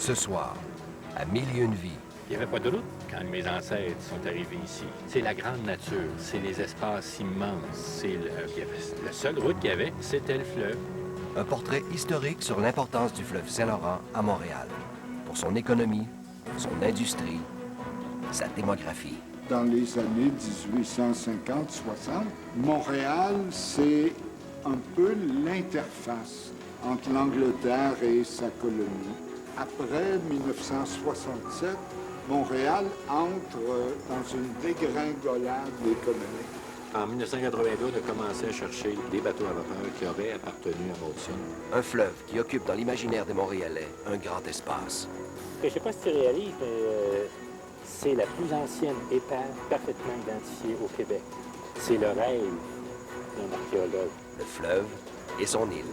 Ce soir, à Mille et une vies. Il n'y avait pas de route quand mes ancêtres sont arrivés ici. C'est la grande nature, c'est les espaces immenses. La seule route qu'il y avait, c'était le fleuve. Un portrait historique sur l'importance du fleuve Saint-Laurent à Montréal. Pour son économie, son industrie, sa démographie. Dans les années 1850-60, Montréal, c'est un peu l'interface entre l'Angleterre et sa colonie. Après 1967, Montréal entre dans une dégringolade économique. En 1982, on a commencé à chercher des bateaux à vapeur qui auraient appartenu à Molson. Un fleuve qui occupe dans l'imaginaire des Montréalais un grand espace. Je ne sais pas si tu réalises, mais c'est la plus ancienne épave parfaitement identifiée au Québec. C'est le rêve d'un archéologue. Le fleuve et son île.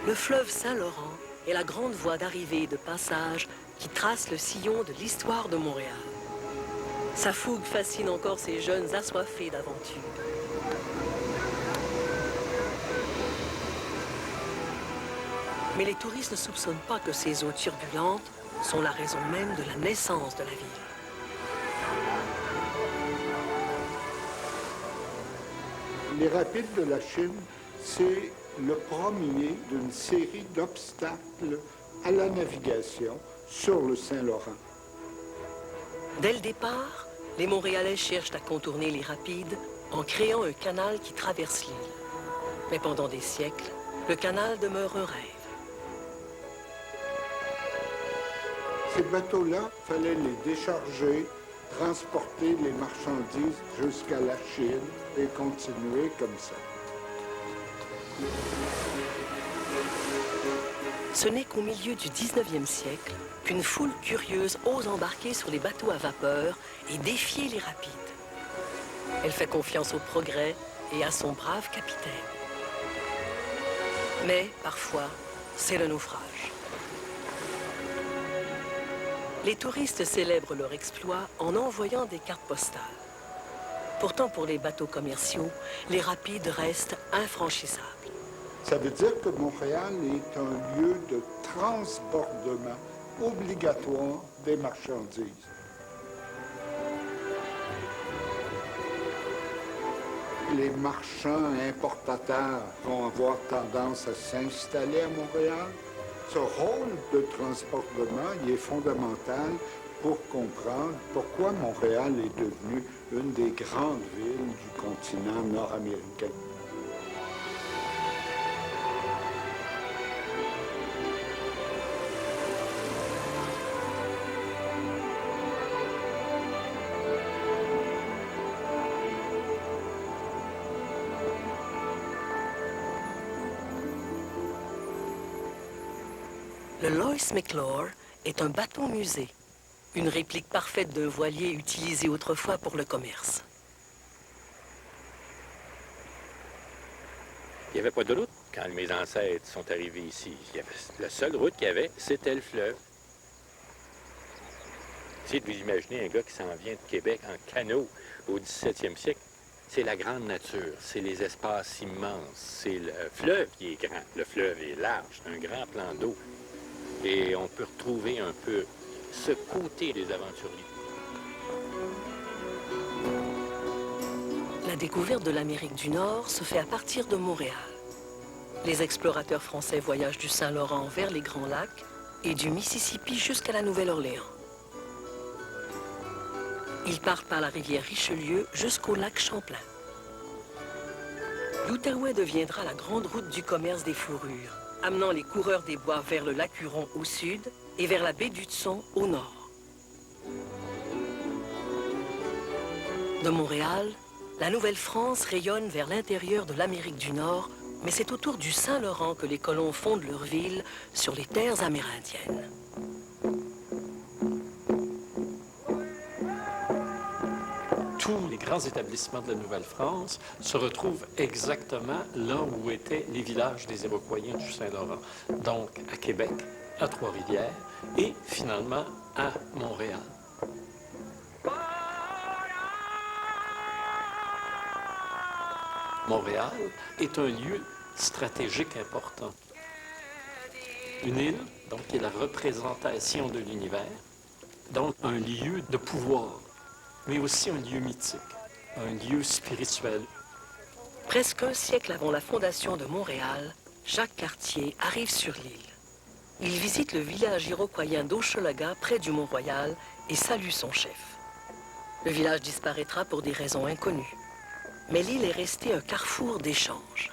Le fleuve Saint-Laurent est la grande voie d'arrivée et de passage qui trace le sillon de l'histoire de Montréal. Sa fougue fascine encore ces jeunes assoiffés d'aventure. Mais les touristes ne soupçonnent pas que ces eaux turbulentes sont la raison même de la naissance de la ville. Les rapides de la Chine, c'est le premier d'une série d'obstacles à la navigation sur le Saint-Laurent. Dès le départ, les Montréalais cherchent à contourner les rapides en créant un canal qui traverse l'île. Mais pendant des siècles, le canal demeure un rêve. Ces bateaux-là, il fallait les décharger, transporter les marchandises jusqu'à la Chine et continuer comme ça. Ce n'est qu'au milieu du 19e siècle qu'une foule curieuse ose embarquer sur les bateaux à vapeur et défier les rapides. Elle fait confiance au progrès et à son brave capitaine. Mais, parfois, c'est le naufrage. Les touristes célèbrent leur exploit en envoyant des cartes postales. Pourtant, pour les bateaux commerciaux, les rapides restent infranchissables. Ça veut dire que Montréal est un lieu de transbordement obligatoire des marchandises. Les marchands importateurs vont avoir tendance à s'installer à Montréal. Ce rôle de transbordement il est fondamental pour comprendre pourquoi Montréal est devenu une des grandes villes du continent nord-américain. Le Lois McClure est un bateau-musée, une réplique parfaite d'un voilier utilisé autrefois pour le commerce. Il n'y avait pas de route quand mes ancêtres sont arrivés ici. La seule route qu'il y avait, c'était le fleuve. Essayez de vous imaginer un gars qui s'en vient de Québec en canot au 17e siècle. C'est la grande nature, c'est les espaces immenses, c'est le fleuve qui est grand. Le fleuve est large, c'est un grand plan d'eau. Et on peut retrouver un peu ce côté des aventuriers. La découverte de l'Amérique du Nord se fait à partir de Montréal. Les explorateurs français voyagent du Saint-Laurent vers les Grands Lacs et du Mississippi jusqu'à la Nouvelle-Orléans. Ils partent par la rivière Richelieu jusqu'au lac Champlain. L'Outaouais deviendra la grande route du commerce des fourrures, amenant les coureurs des bois vers le lac Huron au sud et vers la baie d'Hudson au nord. De Montréal, la Nouvelle-France rayonne vers l'intérieur de l'Amérique du Nord, mais c'est autour du Saint-Laurent que les colons fondent leur ville sur les terres amérindiennes. Tous les grands établissements de la Nouvelle-France se retrouvent exactement là où étaient les villages des Iroquois du Saint-Laurent. Donc à Québec, à Trois-Rivières et finalement à Montréal. Montréal est un lieu stratégique important. Une île, donc, qui est la représentation de l'univers, donc un lieu de pouvoir, mais aussi un lieu mythique, un lieu spirituel. Presque un siècle avant la fondation de Montréal, Jacques Cartier arrive sur l'île. Il visite le village iroquoien d'Hochelaga, près du Mont-Royal, et salue son chef. Le village disparaîtra pour des raisons inconnues. Mais l'île est restée un carrefour d'échanges.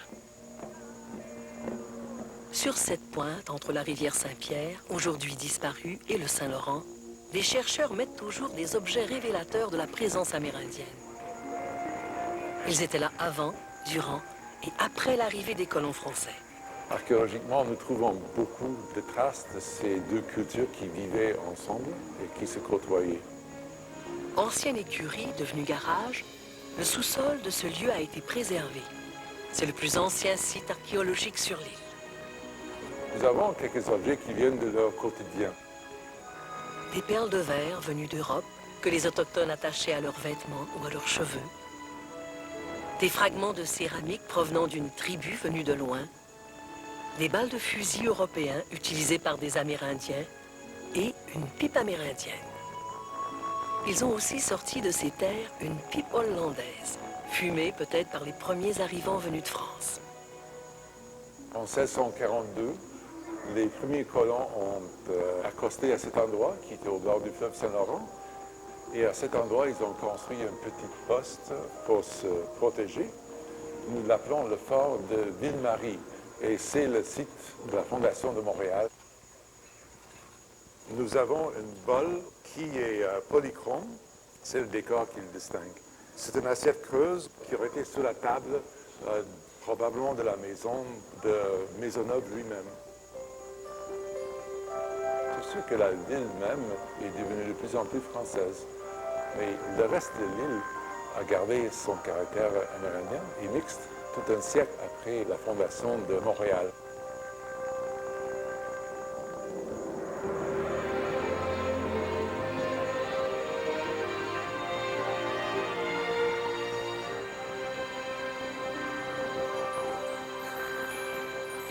Sur cette pointe, entre la rivière Saint-Pierre, aujourd'hui disparue, et le Saint-Laurent, des chercheurs mettent au jour des objets révélateurs de la présence amérindienne. Ils étaient là avant, durant et après l'arrivée des colons français. Archéologiquement, nous trouvons beaucoup de traces de ces deux cultures qui vivaient ensemble et qui se côtoyaient. Ancienne écurie devenue garage, le sous-sol de ce lieu a été préservé. C'est le plus ancien site archéologique sur l'île. Nous avons quelques objets qui viennent de leur quotidien. Des perles de verre venues d'Europe que les Autochtones attachaient à leurs vêtements ou à leurs cheveux. Des fragments de céramique provenant d'une tribu venue de loin. Des balles de fusil européens utilisées par des Amérindiens et une pipe amérindienne. Ils ont aussi sorti de ces terres une pipe hollandaise, fumée peut-être par les premiers arrivants venus de France. En 1642, les premiers colons ont accosté à cet endroit qui était au bord du fleuve Saint-Laurent. Et à cet endroit, ils ont construit un petit poste pour se protéger. Nous l'appelons le fort de Ville-Marie. Et c'est le site de la fondation de Montréal. Nous avons une bolle qui est polychrome. C'est le décor qui le distingue. C'est une assiette creuse qui aurait été sous la table, probablement de la maison de Maisonneuve lui-même. C'est sûr que la ville même est devenue de plus en plus française. Mais le reste de l'île a gardé son caractère amérindien et mixte tout un siècle après la fondation de Montréal.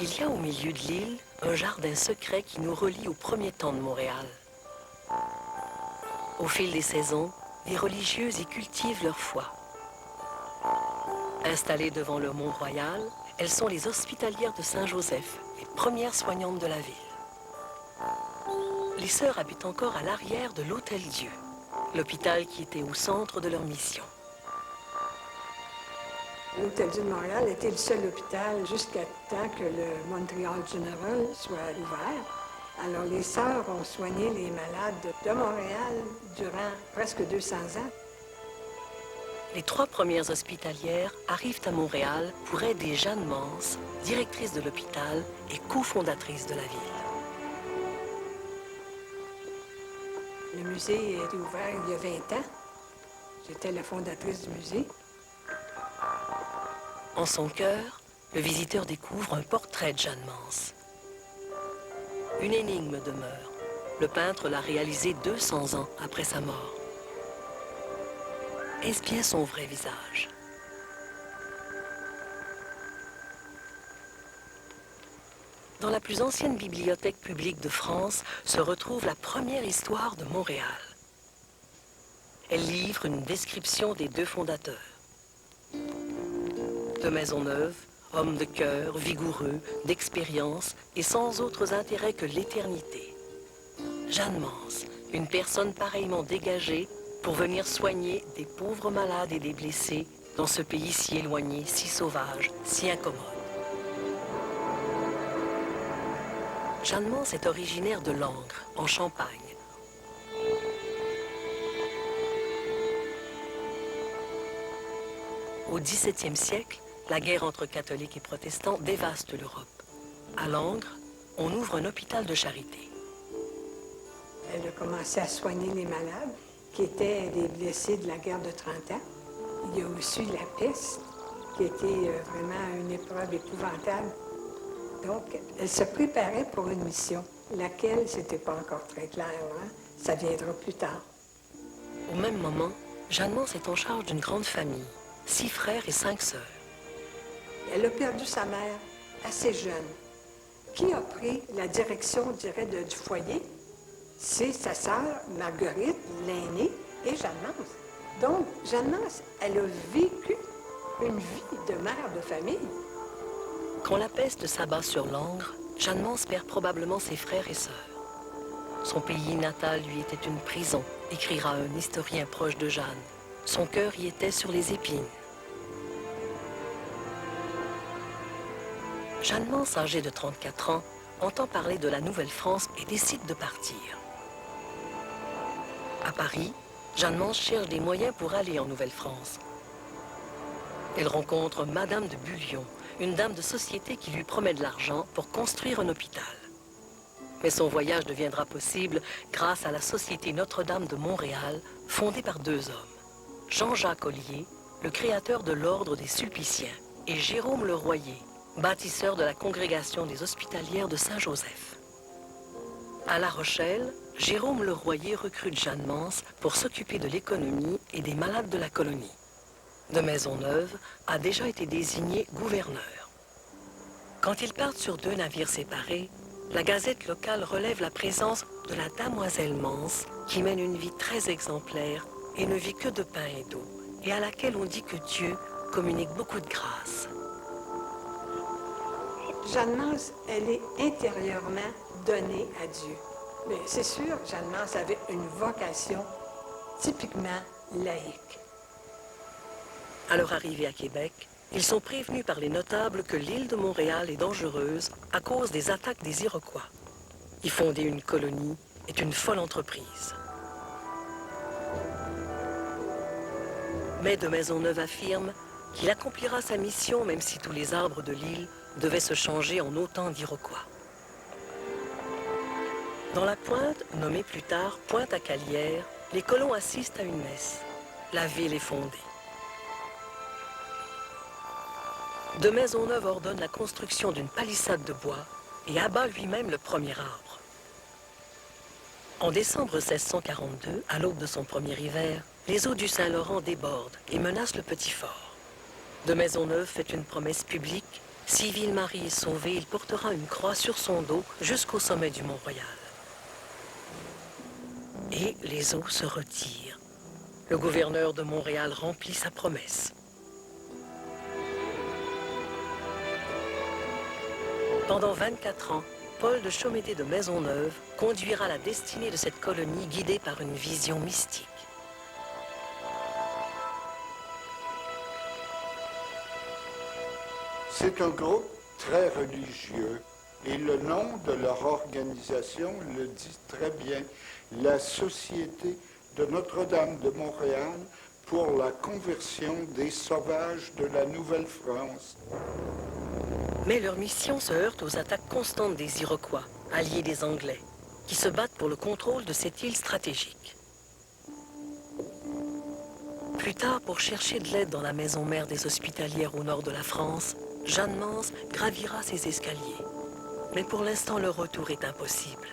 Il y a au milieu de l'île un jardin secret qui nous relie au premier temps de Montréal. Au fil des saisons, les religieuses y cultivent leur foi. Installées devant le Mont-Royal, elles sont les hospitalières de Saint-Joseph, les premières soignantes de la ville. Les sœurs habitent encore à l'arrière de l'Hôtel-Dieu, l'hôpital qui était au centre de leur mission. L'Hôtel-Dieu de Montréal était le seul hôpital jusqu'à temps que le Montreal General soit ouvert. Alors les sœurs ont soigné les malades de Montréal durant presque 200 ans. Les 3 premières hospitalières arrivent à Montréal pour aider Jeanne Mance, directrice de l'hôpital et cofondatrice de la ville. Le musée a été ouvert il y a 20 ans. J'étais la fondatrice du musée. En son cœur, le visiteur découvre un portrait de Jeanne Mance. Une énigme demeure. Le peintre l'a réalisé 200 ans après sa mort. Est-ce bien son vrai visage? Dans la plus ancienne bibliothèque publique de France se retrouve la première histoire de Montréal. Elle livre une description des 2 fondateurs. De Maisonneuve, homme de cœur, vigoureux, d'expérience et sans autres intérêts que l'éternité. Jeanne Mance, une personne pareillement dégagée pour venir soigner des pauvres malades et des blessés dans ce pays si éloigné, si sauvage, si incommode. Jeanne Mance est originaire de Langres, en Champagne. Au XVIIe siècle, la guerre entre catholiques et protestants dévaste l'Europe. À Langres, on ouvre un hôpital de charité. Elle a commencé à soigner les malades, qui étaient des blessés de la guerre de 30 ans. Il y a aussi la peste, qui était vraiment une épreuve épouvantable. Donc, elle se préparait pour une mission, laquelle, c'était pas encore très clair, hein? Ça viendra plus tard. Au même moment, Jeanne Mance est en charge d'une grande famille, 6 frères et 5 sœurs. elle a perdu sa mère assez jeune. Qui a pris la direction, je dirais, du foyer? C'est sa sœur Marguerite, l'aînée, et Jeanne Mance. Donc, Jeanne Mance, elle a vécu une vie de mère de famille. Quand la peste s'abat sur Langres, Jeanne Mance perd probablement ses frères et sœurs. Son pays natal lui était une prison, écrira un historien proche de Jeanne. Son cœur y était sur les épines. Jeanne Mance, âgée de 34 ans, entend parler de la Nouvelle-France et décide de partir. À Paris, Jeanne Mance cherche des moyens pour aller en Nouvelle-France. Elle rencontre Madame de Bullion, une dame de société qui lui promet de l'argent pour construire un hôpital. Mais son voyage deviendra possible grâce à la Société Notre-Dame de Montréal, fondée par deux hommes. Jean-Jacques Ollier, le créateur de l'Ordre des Sulpiciens, et Jérôme Le Royer, bâtisseur de la congrégation des Hospitalières de Saint-Joseph. À La Rochelle, Jérôme Le Royer recrute Jeanne Mance pour s'occuper de l'économie et des malades de la colonie. De Maisonneuve a déjà été désigné gouverneur. Quand ils partent sur deux navires séparés, la gazette locale relève la présence de la Damoiselle Mance, qui mène une vie très exemplaire et ne vit que de pain et d'eau, et à laquelle on dit que Dieu communique beaucoup de grâce. Jeanne Mance, elle est intérieurement donnée à Dieu. Mais c'est sûr, Jeanne Mance avait une vocation typiquement laïque. À leur arrivée à Québec, ils sont prévenus par les notables que l'île de Montréal est dangereuse à cause des attaques des Iroquois. Y fonder une colonie est une folle entreprise. Mais de Maisonneuve affirme qu'il accomplira sa mission même si tous les arbres de l'île devaient se changer en autant d'Iroquois. Dans la pointe, nommée plus tard Pointe-à-Calière, les colons assistent à une messe. La ville est fondée. De Maisonneuve ordonne la construction d'une palissade de bois et abat lui-même le premier arbre. En décembre 1642, à l'aube de son premier hiver, les eaux du Saint-Laurent débordent et menacent le petit fort. De Maisonneuve fait une promesse publique. Si Ville-Marie est sauvée, il portera une croix sur son dos jusqu'au sommet du Mont-Royal. Et les eaux se retirent. Le gouverneur de Montréal remplit sa promesse. Pendant 24 ans, Paul de Chomédé de Maisonneuve conduira la destinée de cette colonie guidée par une vision mystique. C'est un groupe très religieux et le nom de leur organisation le dit très bien, la Société de Notre-Dame de Montréal pour la conversion des sauvages de la Nouvelle-France. Mais leur mission se heurte aux attaques constantes des Iroquois, alliés des Anglais, qui se battent pour le contrôle de cette île stratégique. Plus tard, pour chercher de l'aide dans la maison mère des Hospitalières au nord de la France, Jeanne Mance gravira ses escaliers. Mais pour l'instant, le retour est impossible.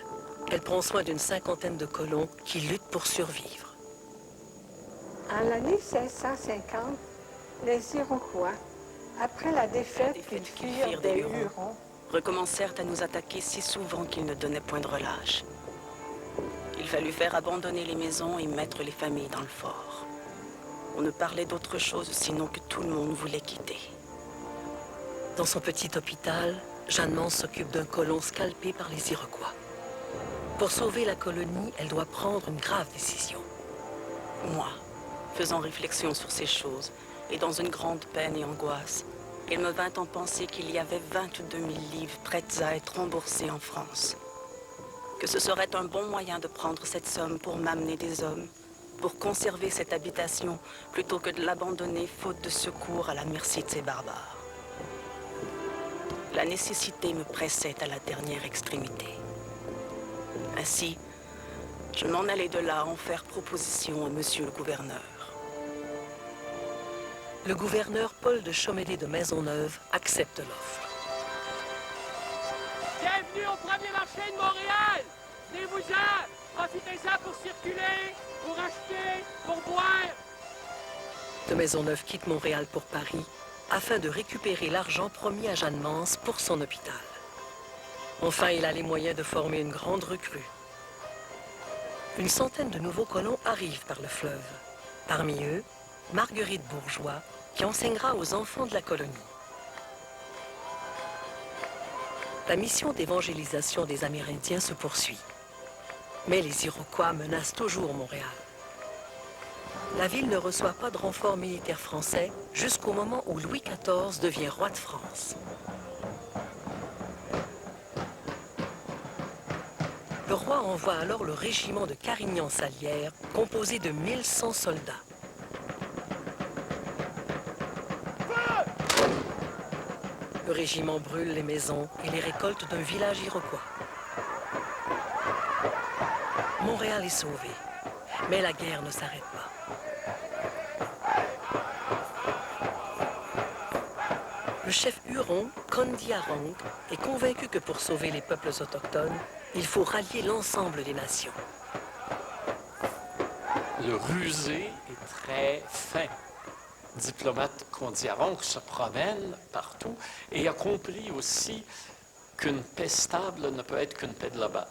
Elle prend soin d'une cinquantaine de colons qui luttent pour survivre. En l'année 1650, les Iroquois, après la défaite qu'ils firent des Hurons, recommencèrent à nous attaquer si souvent qu'ils ne donnaient point de relâche. Il fallut faire abandonner les maisons et mettre les familles dans le fort. On ne parlait d'autre chose sinon que tout le monde voulait quitter. Dans son petit hôpital, Jeanne Mance s'occupe d'un colon scalpé par les Iroquois. Pour sauver la colonie, elle doit prendre une grave décision. Moi, faisant réflexion sur ces choses, et dans une grande peine et angoisse, il me vint en penser qu'il y avait 22 000 livres prêtes à être remboursées en France. Que ce serait un bon moyen de prendre cette somme pour m'amener des hommes, pour conserver cette habitation, plutôt que de l'abandonner faute de secours à la merci de ces barbares. La nécessité me pressait à la dernière extrémité. Ainsi, je m'en allai de là en faire proposition à monsieur le gouverneur. Le gouverneur Paul de Chomédé de Maisonneuve accepte l'offre. Bienvenue au premier marché de Montréal! Venez-vous-en! Profitez-en pour circuler, pour acheter, pour boire! De Maisonneuve quitte Montréal pour Paris, afin de récupérer l'argent promis à Jeanne Mance pour son hôpital. Enfin, il a les moyens de former une grande recrue. Une centaine de nouveaux colons arrivent par le fleuve. Parmi eux, Marguerite Bourgeois, qui enseignera aux enfants de la colonie. La mission d'évangélisation des Amérindiens se poursuit. Mais les Iroquois menacent toujours Montréal. La ville ne reçoit pas de renfort militaire français jusqu'au moment où Louis XIV devient roi de France. Le roi envoie alors le régiment de Carignan-Salière, composé de 1100 soldats. Le régiment brûle les maisons et les récoltes d'un village iroquois. Montréal est sauvé, mais la guerre ne s'arrête pas. Le chef Huron, Kondiaronk, est convaincu que pour sauver les peuples autochtones, il faut rallier l'ensemble des nations. Le rusé est très fin. Diplomate Kondiaronk se promène partout et a compris aussi qu'une paix stable ne peut être qu'une paix globale.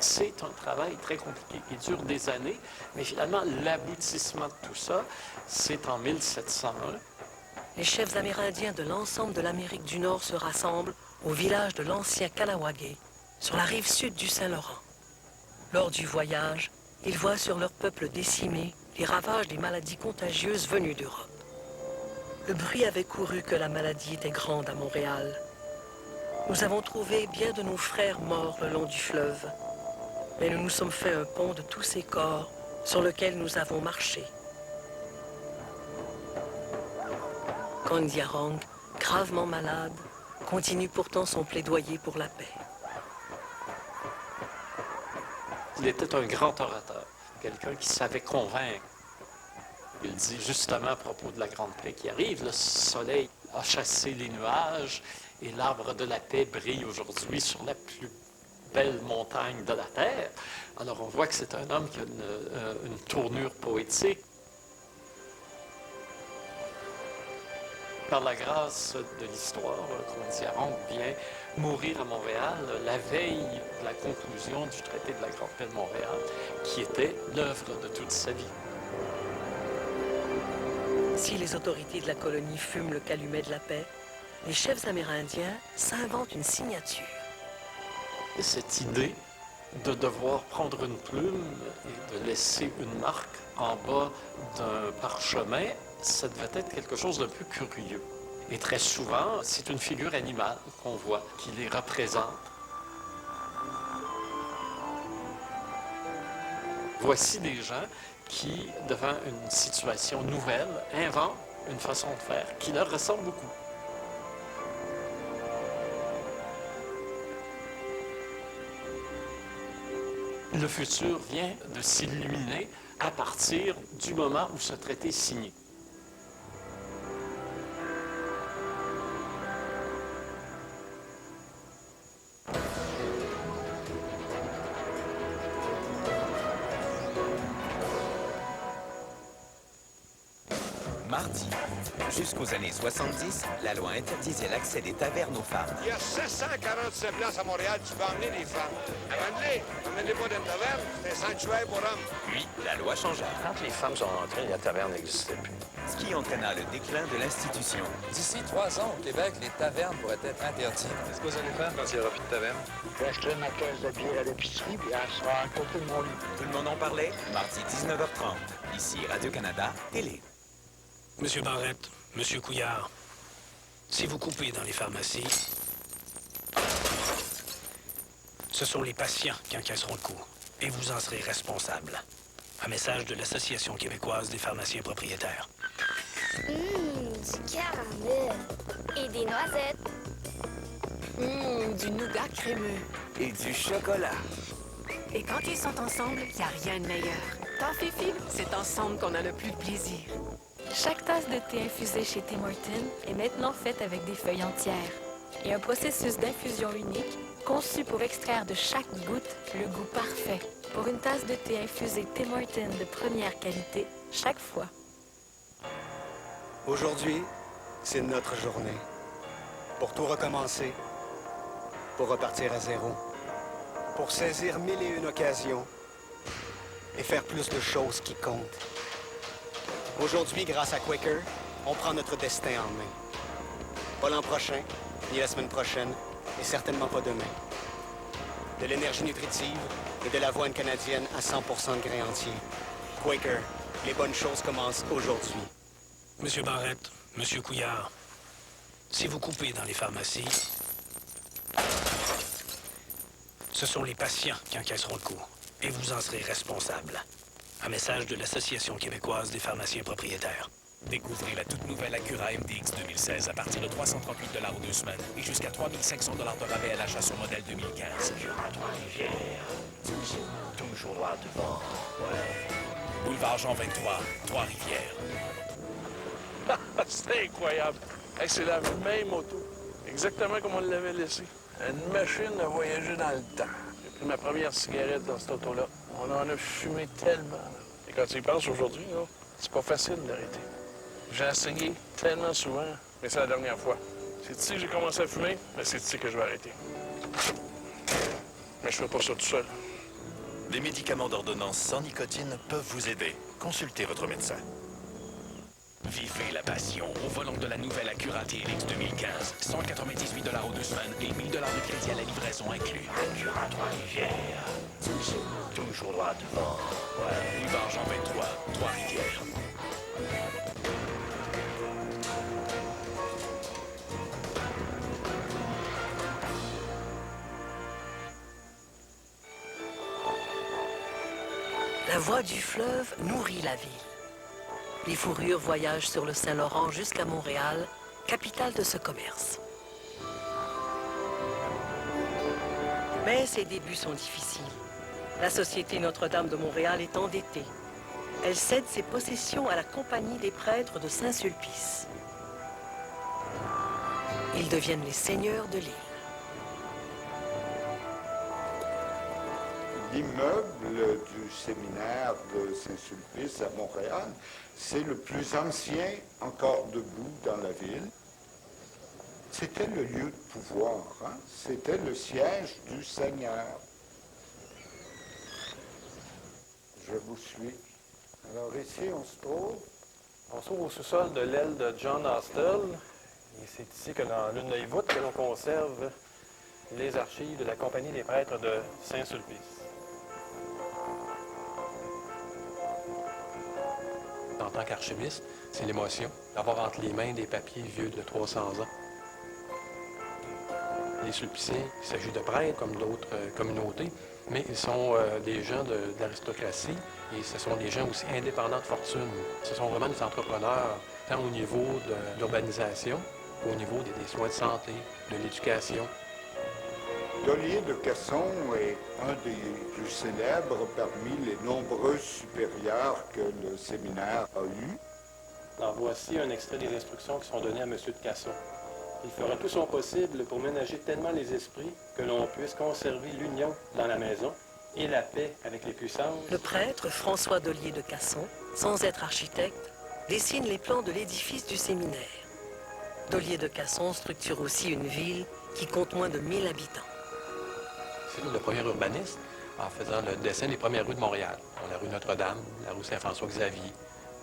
C'est un travail très compliqué qui dure des années, mais finalement, l'aboutissement de tout ça, c'est en 1701. Les chefs amérindiens de l'ensemble de l'Amérique du Nord se rassemblent au village de l'ancien Kanawagé, sur la rive sud du Saint-Laurent. Lors du voyage, ils voient sur leur peuple décimé les ravages des maladies contagieuses venues d'Europe. Le bruit avait couru que la maladie était grande à Montréal. Nous avons trouvé bien de nos frères morts le long du fleuve, mais nous nous sommes fait un pont de tous ces corps sur lequel nous avons marché. Kondiaronk, gravement malade, continue pourtant son plaidoyer pour la paix. Il était un grand orateur, quelqu'un qui savait convaincre. Il dit justement à propos de la grande paix qui arrive, le soleil a chassé les nuages et l'arbre de la paix brille aujourd'hui sur la plus belle montagne de la terre. Alors on voit que c'est un homme qui a une tournure poétique. Par la grâce de l'histoire, Kondiaronk vient mourir à Montréal la veille de la conclusion du traité de la Grande Paix de Montréal, qui était l'œuvre de toute sa vie. Si les autorités de la colonie fument le calumet de la paix, les chefs amérindiens s'inventent une signature. Et cette idée de devoir prendre une plume et de laisser une marque en bas d'un parchemin, ça devait être quelque chose de plus curieux. Et très souvent, c'est une figure animale qu'on voit, qui les représente. Voici des gens qui, devant une situation nouvelle, inventent une façon de faire qui leur ressemble beaucoup. Le futur vient de s'illuminer à partir du moment où ce traité est signé. Mardi. Jusqu'aux années 70, la loi interdisait l'accès des tavernes aux femmes. Il y a 747 places à Montréal, tu peux emmener les femmes. Amène-les pas d'une taverne, c'est un sanctuaire pour hommes. Puis, la loi changea. Quand les femmes sont rentrées, la taverne n'existait plus. Ce qui entraîna le déclin de l'institution. D'ici 3 ans, au Québec, les tavernes pourraient être interdites. Qu'est-ce que vous allez faire quand il n'y aura plus de taverne? Je vais acheter ma caisse de bière à l'épicerie, puis elle sera à côté de mon lit. Tout le monde en parlait, mardi 19h30. Ici Radio-Canada, télé. Monsieur Barrette, Monsieur Couillard, si vous coupez dans les pharmacies, ce sont les patients qui encaisseront le coup, et vous en serez responsable. Un message de l'Association québécoise des pharmaciens propriétaires. Du caramel. Et des noisettes. Du nougat crémeux. Et du chocolat. Et quand ils sont ensemble, il n'y a rien de meilleur. Tant Fifi, c'est ensemble qu'on a le plus de plaisir. Chaque tasse de thé infusée chez Tim Hortons est maintenant faite avec des feuilles entières et un processus d'infusion unique conçu pour extraire de chaque goutte le goût parfait. Pour une tasse de thé infusée Tim Hortons de première qualité, chaque fois. Aujourd'hui, c'est notre journée. Pour tout recommencer, pour repartir à zéro, pour saisir 1001 occasions et faire plus de choses qui comptent. Aujourd'hui, grâce à Quaker, on prend notre destin en main. Pas l'an prochain, ni la semaine prochaine, et certainement pas demain. De l'énergie nutritive et de l'avoine canadienne à 100% de grains entiers. Quaker, les bonnes choses commencent aujourd'hui. Monsieur Barrett, Monsieur Couillard, si vous coupez dans les pharmacies, ce sont les patients qui encaisseront le coup, et vous en serez responsable. Un message de l'Association québécoise des pharmaciens propriétaires. Découvrez la toute nouvelle Acura MDX 2016 à partir de 338 $ aux 2 semaines et jusqu'à 3500 $ de rabais à l'achat sur modèle 2015. Toujours droit devant, ouais. Boulevard Jean 23, Trois-Rivières. C'est incroyable. Hey, c'est la même auto. Exactement comme on l'avait laissé. Une machine à voyager dans le temps. J'ai pris ma première cigarette dans cette auto-là. On en a fumé tellement. Et quand tu y penses aujourd'hui, là, c'est pas facile d'arrêter. J'ai essayé tellement souvent, mais c'est la dernière fois. C'est ici que j'ai commencé à fumer, mais c'est ici que je vais arrêter. Mais je fais pas ça tout seul. Les médicaments d'ordonnance sans nicotine peuvent vous aider. Consultez votre médecin. Vivez la passion au volant de la nouvelle Acura TLX 2015. 198 $ aux 2 semaines et 1000 $ de crédit à la livraison inclus. Acura Trois-Rivières. Toujours droit devant, ouais. Boulevard Jean 23, Trois-Rivières. La voie du fleuve nourrit la ville. Les fourrures voyagent sur le Saint-Laurent jusqu'à Montréal, capitale de ce commerce. Mais ses débuts sont difficiles. La Société Notre-Dame de Montréal est endettée. Elle cède ses possessions à la Compagnie des prêtres de Saint-Sulpice. Ils deviennent les seigneurs de l'île. L'immeuble du séminaire de Saint-Sulpice à Montréal, c'est le plus ancien encore debout dans la ville. C'était le lieu de pouvoir, hein? C'était le siège du Seigneur. Je vous suis. Alors ici, on se trouve Au sous-sol de l'aile de John Hostel. Et c'est ici que dans l'une des voûtes que l'on conserve les archives de la Compagnie des prêtres de Saint-Sulpice. En tant qu'archiviste, c'est l'émotion d'avoir entre les mains des papiers vieux de 300 ans. Les Sulpiciens, il s'agit de prêtres comme d'autres communautés, mais ils sont des gens de l'aristocratie et ce sont des gens aussi indépendants de fortune. Ce sont vraiment des entrepreneurs, tant au niveau de l'urbanisation qu'au niveau des soins de santé, de l'éducation. Dollier de Casson est un des plus célèbres parmi les nombreux supérieurs que le séminaire a eus. En voici un extrait des instructions qui sont données à M. de Casson. Il fera tout son possible pour ménager tellement les esprits que l'on puisse conserver l'union dans la maison et la paix avec les puissances. Le prêtre François Dollier de Casson, sans être architecte, dessine les plans de l'édifice du séminaire. Dollier de Casson structure aussi une ville qui compte moins de 1000 habitants. C'est le premier urbaniste en faisant le dessin des premières rues de Montréal. La rue Notre-Dame, la rue Saint-François-Xavier,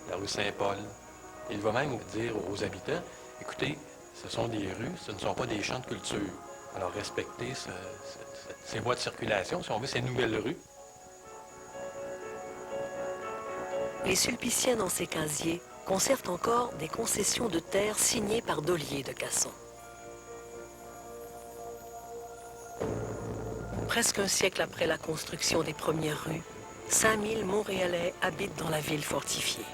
la rue Saint-Paul. Il va même dire aux habitants, écoutez, ce sont des rues, ce ne sont pas des champs de culture. Alors respectez ces voies de circulation, si on veut, ces nouvelles rues. Les Sulpiciens dans ces casiers conservent encore des concessions de terre signées par Dollier de Casson. Presque un siècle après la construction des premières rues, 5000 Montréalais habitent dans la ville fortifiée.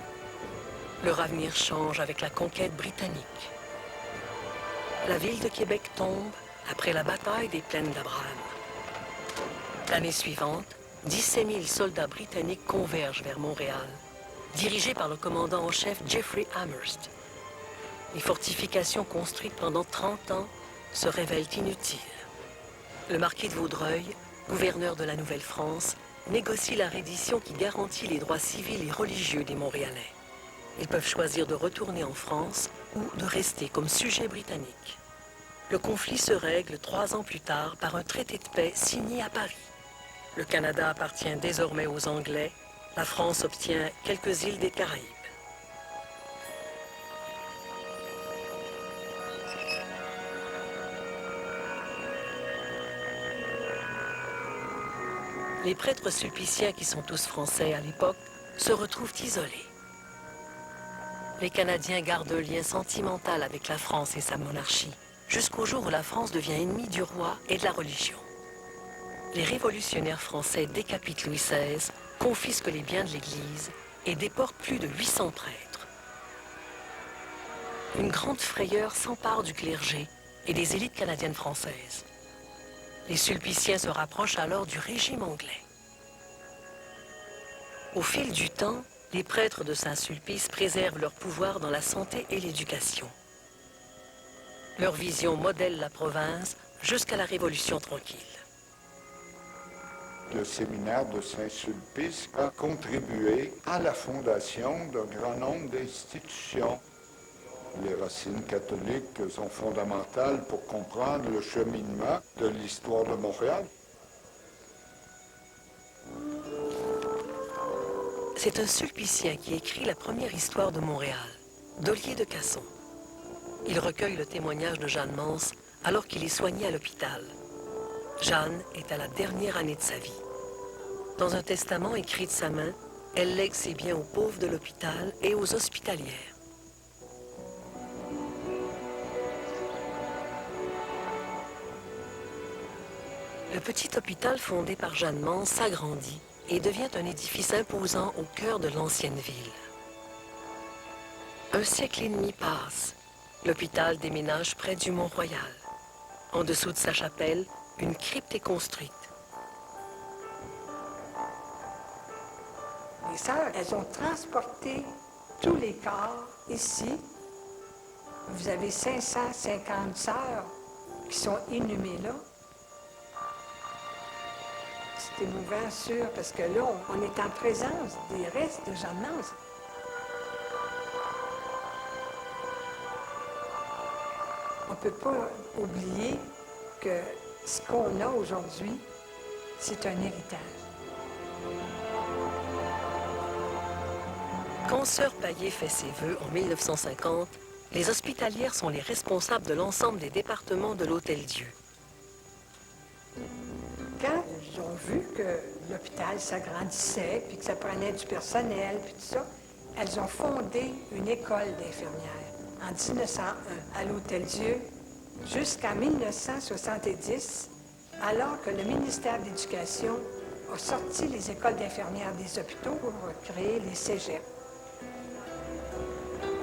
Leur avenir change avec la conquête britannique. La ville de Québec tombe après la bataille des Plaines d'Abraham. L'année suivante, 17 000 soldats britanniques convergent vers Montréal, dirigés par le commandant en chef Jeffrey Amherst. Les fortifications construites pendant 30 ans se révèlent inutiles. Le marquis de Vaudreuil, gouverneur de la Nouvelle-France, négocie la reddition qui garantit les droits civils et religieux des Montréalais. Ils peuvent choisir de retourner en France ou de rester comme sujets britanniques. Le conflit se règle 3 ans plus tard par un traité de paix signé à Paris. Le Canada appartient désormais aux Anglais. La France obtient quelques îles des Caraïbes. Les prêtres sulpiciens, qui sont tous français à l'époque, se retrouvent isolés. Les Canadiens gardent un lien sentimental avec la France et sa monarchie, jusqu'au jour où la France devient ennemie du roi et de la religion. Les révolutionnaires français décapitent Louis XVI, confisquent les biens de l'Église et déportent plus de 800 prêtres. Une grande frayeur s'empare du clergé et des élites canadiennes françaises. Les sulpiciens se rapprochent alors du régime anglais. Au fil du temps, les prêtres de Saint-Sulpice préservent leur pouvoir dans la santé et l'éducation. Leur vision modèle la province jusqu'à la Révolution tranquille. Le séminaire de Saint-Sulpice a contribué à la fondation d'un grand nombre d'institutions. Les racines catholiques sont fondamentales pour comprendre le cheminement de l'histoire de Montréal. C'est un sulpicien qui écrit la première histoire de Montréal, Dollier de Casson. Il recueille le témoignage de Jeanne Mance alors qu'il est soigné à l'hôpital. Jeanne est à la dernière année de sa vie. Dans un testament écrit de sa main, elle lègue ses biens aux pauvres de l'hôpital et aux hospitalières. Le petit hôpital fondé par Jeanne Mance s'agrandit et devient un édifice imposant au cœur de l'ancienne ville. Un siècle et demi passe. L'hôpital déménage près du Mont-Royal. En dessous de sa chapelle, une crypte est construite. Les sœurs, elles ont transporté tous les corps ici. Vous avez 550 sœurs qui sont inhumées là. C'est émouvant, sûr, parce que là, on est en présence des restes de Jeanne Mance. On ne peut pas oublier que ce qu'on a aujourd'hui, c'est un héritage. Quand Sœur Paillé fait ses vœux en 1950, les hospitalières sont les responsables de l'ensemble des départements de l'Hôtel-Dieu. Quand ils ont vu que l'hôpital s'agrandissait, puis que ça prenait du personnel, puis tout ça, elles ont fondé une école d'infirmières en 1901 à l'Hôtel-Dieu jusqu'en 1970, alors que le ministère de l'Éducation a sorti les écoles d'infirmières des hôpitaux pour créer les cégeps.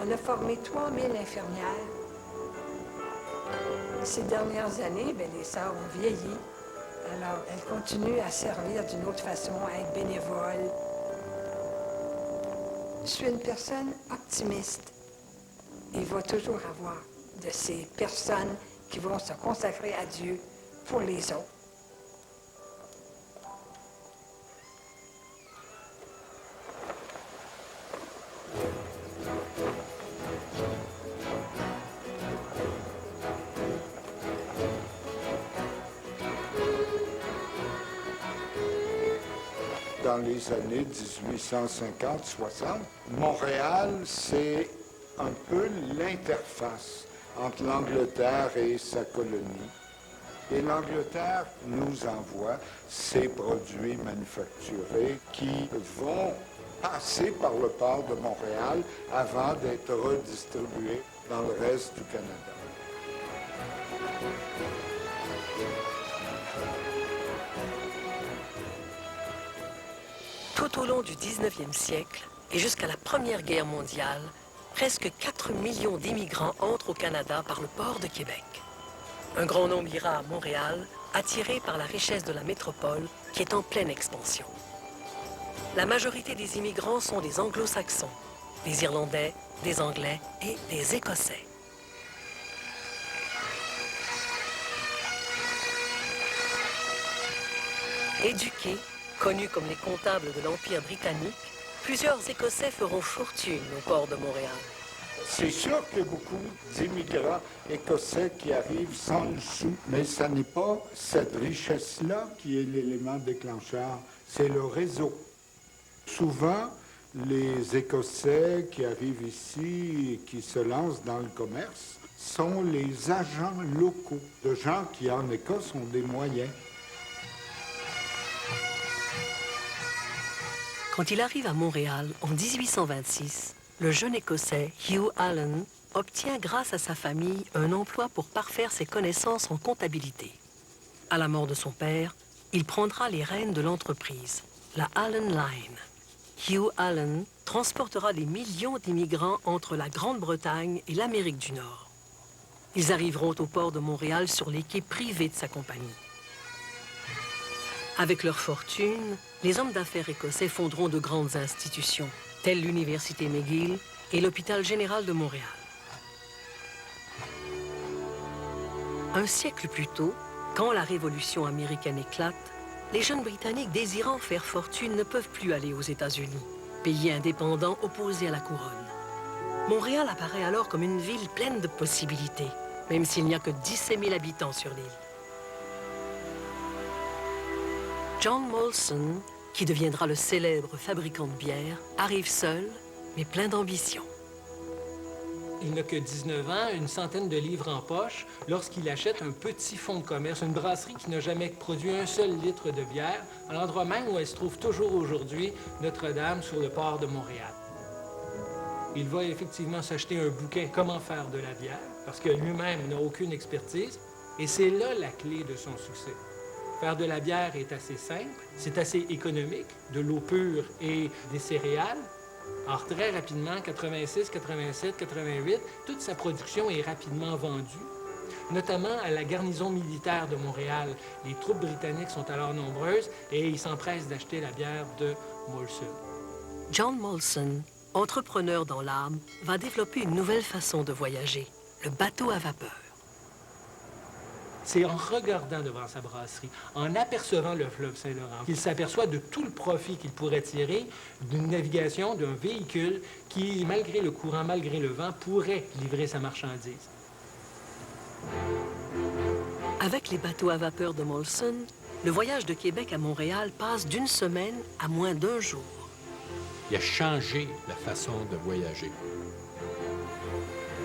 On a formé 3000 infirmières. Ces dernières années, bien, les sœurs ont vieilli. Alors, elles continuent à servir d'une autre façon, à être bénévoles. Je suis une personne optimiste. Il va toujours avoir de ces personnes qui vont se consacrer à Dieu pour les autres. Dans les années 1850-60, Montréal, c'est un peu l'interface entre l'Angleterre et sa colonie. Et l'Angleterre nous envoie ses produits manufacturés qui vont passer par le port de Montréal avant d'être redistribués dans le reste du Canada. Tout au long du 19e siècle et jusqu'à la Première Guerre mondiale, presque 4 millions d'immigrants entrent au Canada par le port de Québec. Un grand nombre ira à Montréal, attiré par la richesse de la métropole qui est en pleine expansion. La majorité des immigrants sont des anglo-saxons, des Irlandais, des Anglais et des Écossais. Éduqués, connus comme les comptables de l'Empire britannique, Plusieurs Écossais feront fortune au port de Montréal. C'est sûr qu'il y a beaucoup d'immigrants écossais qui arrivent sans le sou, mais ce n'est pas cette richesse-là qui est l'élément déclencheur, c'est le réseau. Souvent, les Écossais qui arrivent ici et qui se lancent dans le commerce sont les agents locaux de gens qui, en Écosse, ont des moyens. Quand il arrive à Montréal en 1826, le jeune Écossais Hugh Allen obtient grâce à sa famille un emploi pour parfaire ses connaissances en comptabilité. À la mort de son père, il prendra les rênes de l'entreprise, la Allen Line. Hugh Allen transportera des millions d'immigrants entre la Grande-Bretagne et l'Amérique du Nord. Ils arriveront au port de Montréal sur les quais privés de sa compagnie. Avec leur fortune, les hommes d'affaires écossais fonderont de grandes institutions, telles l'Université McGill et l'Hôpital général de Montréal. Un siècle plus tôt, quand la Révolution américaine éclate, les jeunes Britanniques désirant faire fortune ne peuvent plus aller aux États-Unis, pays indépendant opposé à la couronne. Montréal apparaît alors comme une ville pleine de possibilités, même s'il n'y a que 17 000 habitants sur l'île. John Molson, qui deviendra le célèbre fabricant de bière, arrive seul, mais plein d'ambition. Il n'a que 19 ans, une centaine de livres en poche, lorsqu'il achète un petit fonds de commerce, une brasserie qui n'a jamais produit un seul litre de bière, à l'endroit même où elle se trouve toujours aujourd'hui, Notre-Dame, sur le port de Montréal. Il va effectivement s'acheter un bouquin « Comment faire de la bière », parce que lui-même n'a aucune expertise, et c'est là la clé de son succès. Faire de la bière est assez simple, c'est assez économique, de l'eau pure et des céréales. Alors très rapidement, 86, 87, 88, toute sa production est rapidement vendue, notamment à la garnison militaire de Montréal. Les troupes britanniques sont alors nombreuses et ils s'empressent d'acheter la bière de Molson. John Molson, entrepreneur dans l'âme, va développer une nouvelle façon de voyager, le bateau à vapeur. C'est en regardant devant sa brasserie, en apercevant le fleuve Saint-Laurent, qu'il s'aperçoit de tout le profit qu'il pourrait tirer d'une navigation, d'un véhicule qui, malgré le courant, malgré le vent, pourrait livrer sa marchandise. Avec les bateaux à vapeur de Molson, le voyage de Québec à Montréal passe d'une semaine à moins d'un jour. Il a changé la façon de voyager.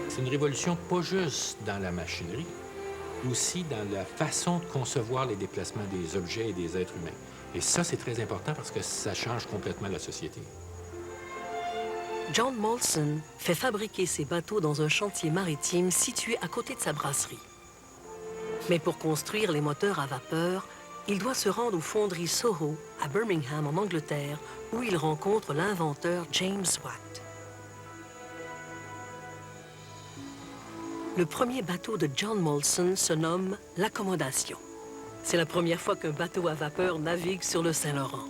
C'est une révolution pas juste dans la machinerie, aussi dans la façon de concevoir les déplacements des objets et des êtres humains. Et ça, c'est très important parce que ça change complètement la société. John Molson fait fabriquer ses bateaux dans un chantier maritime situé à côté de sa brasserie. Mais pour construire les moteurs à vapeur, il doit se rendre aux fonderies Soho, à Birmingham, en Angleterre, où il rencontre l'inventeur James Watt. Le premier bateau de John Molson se nomme l'Accommodation. C'est la première fois qu'un bateau à vapeur navigue sur le Saint-Laurent.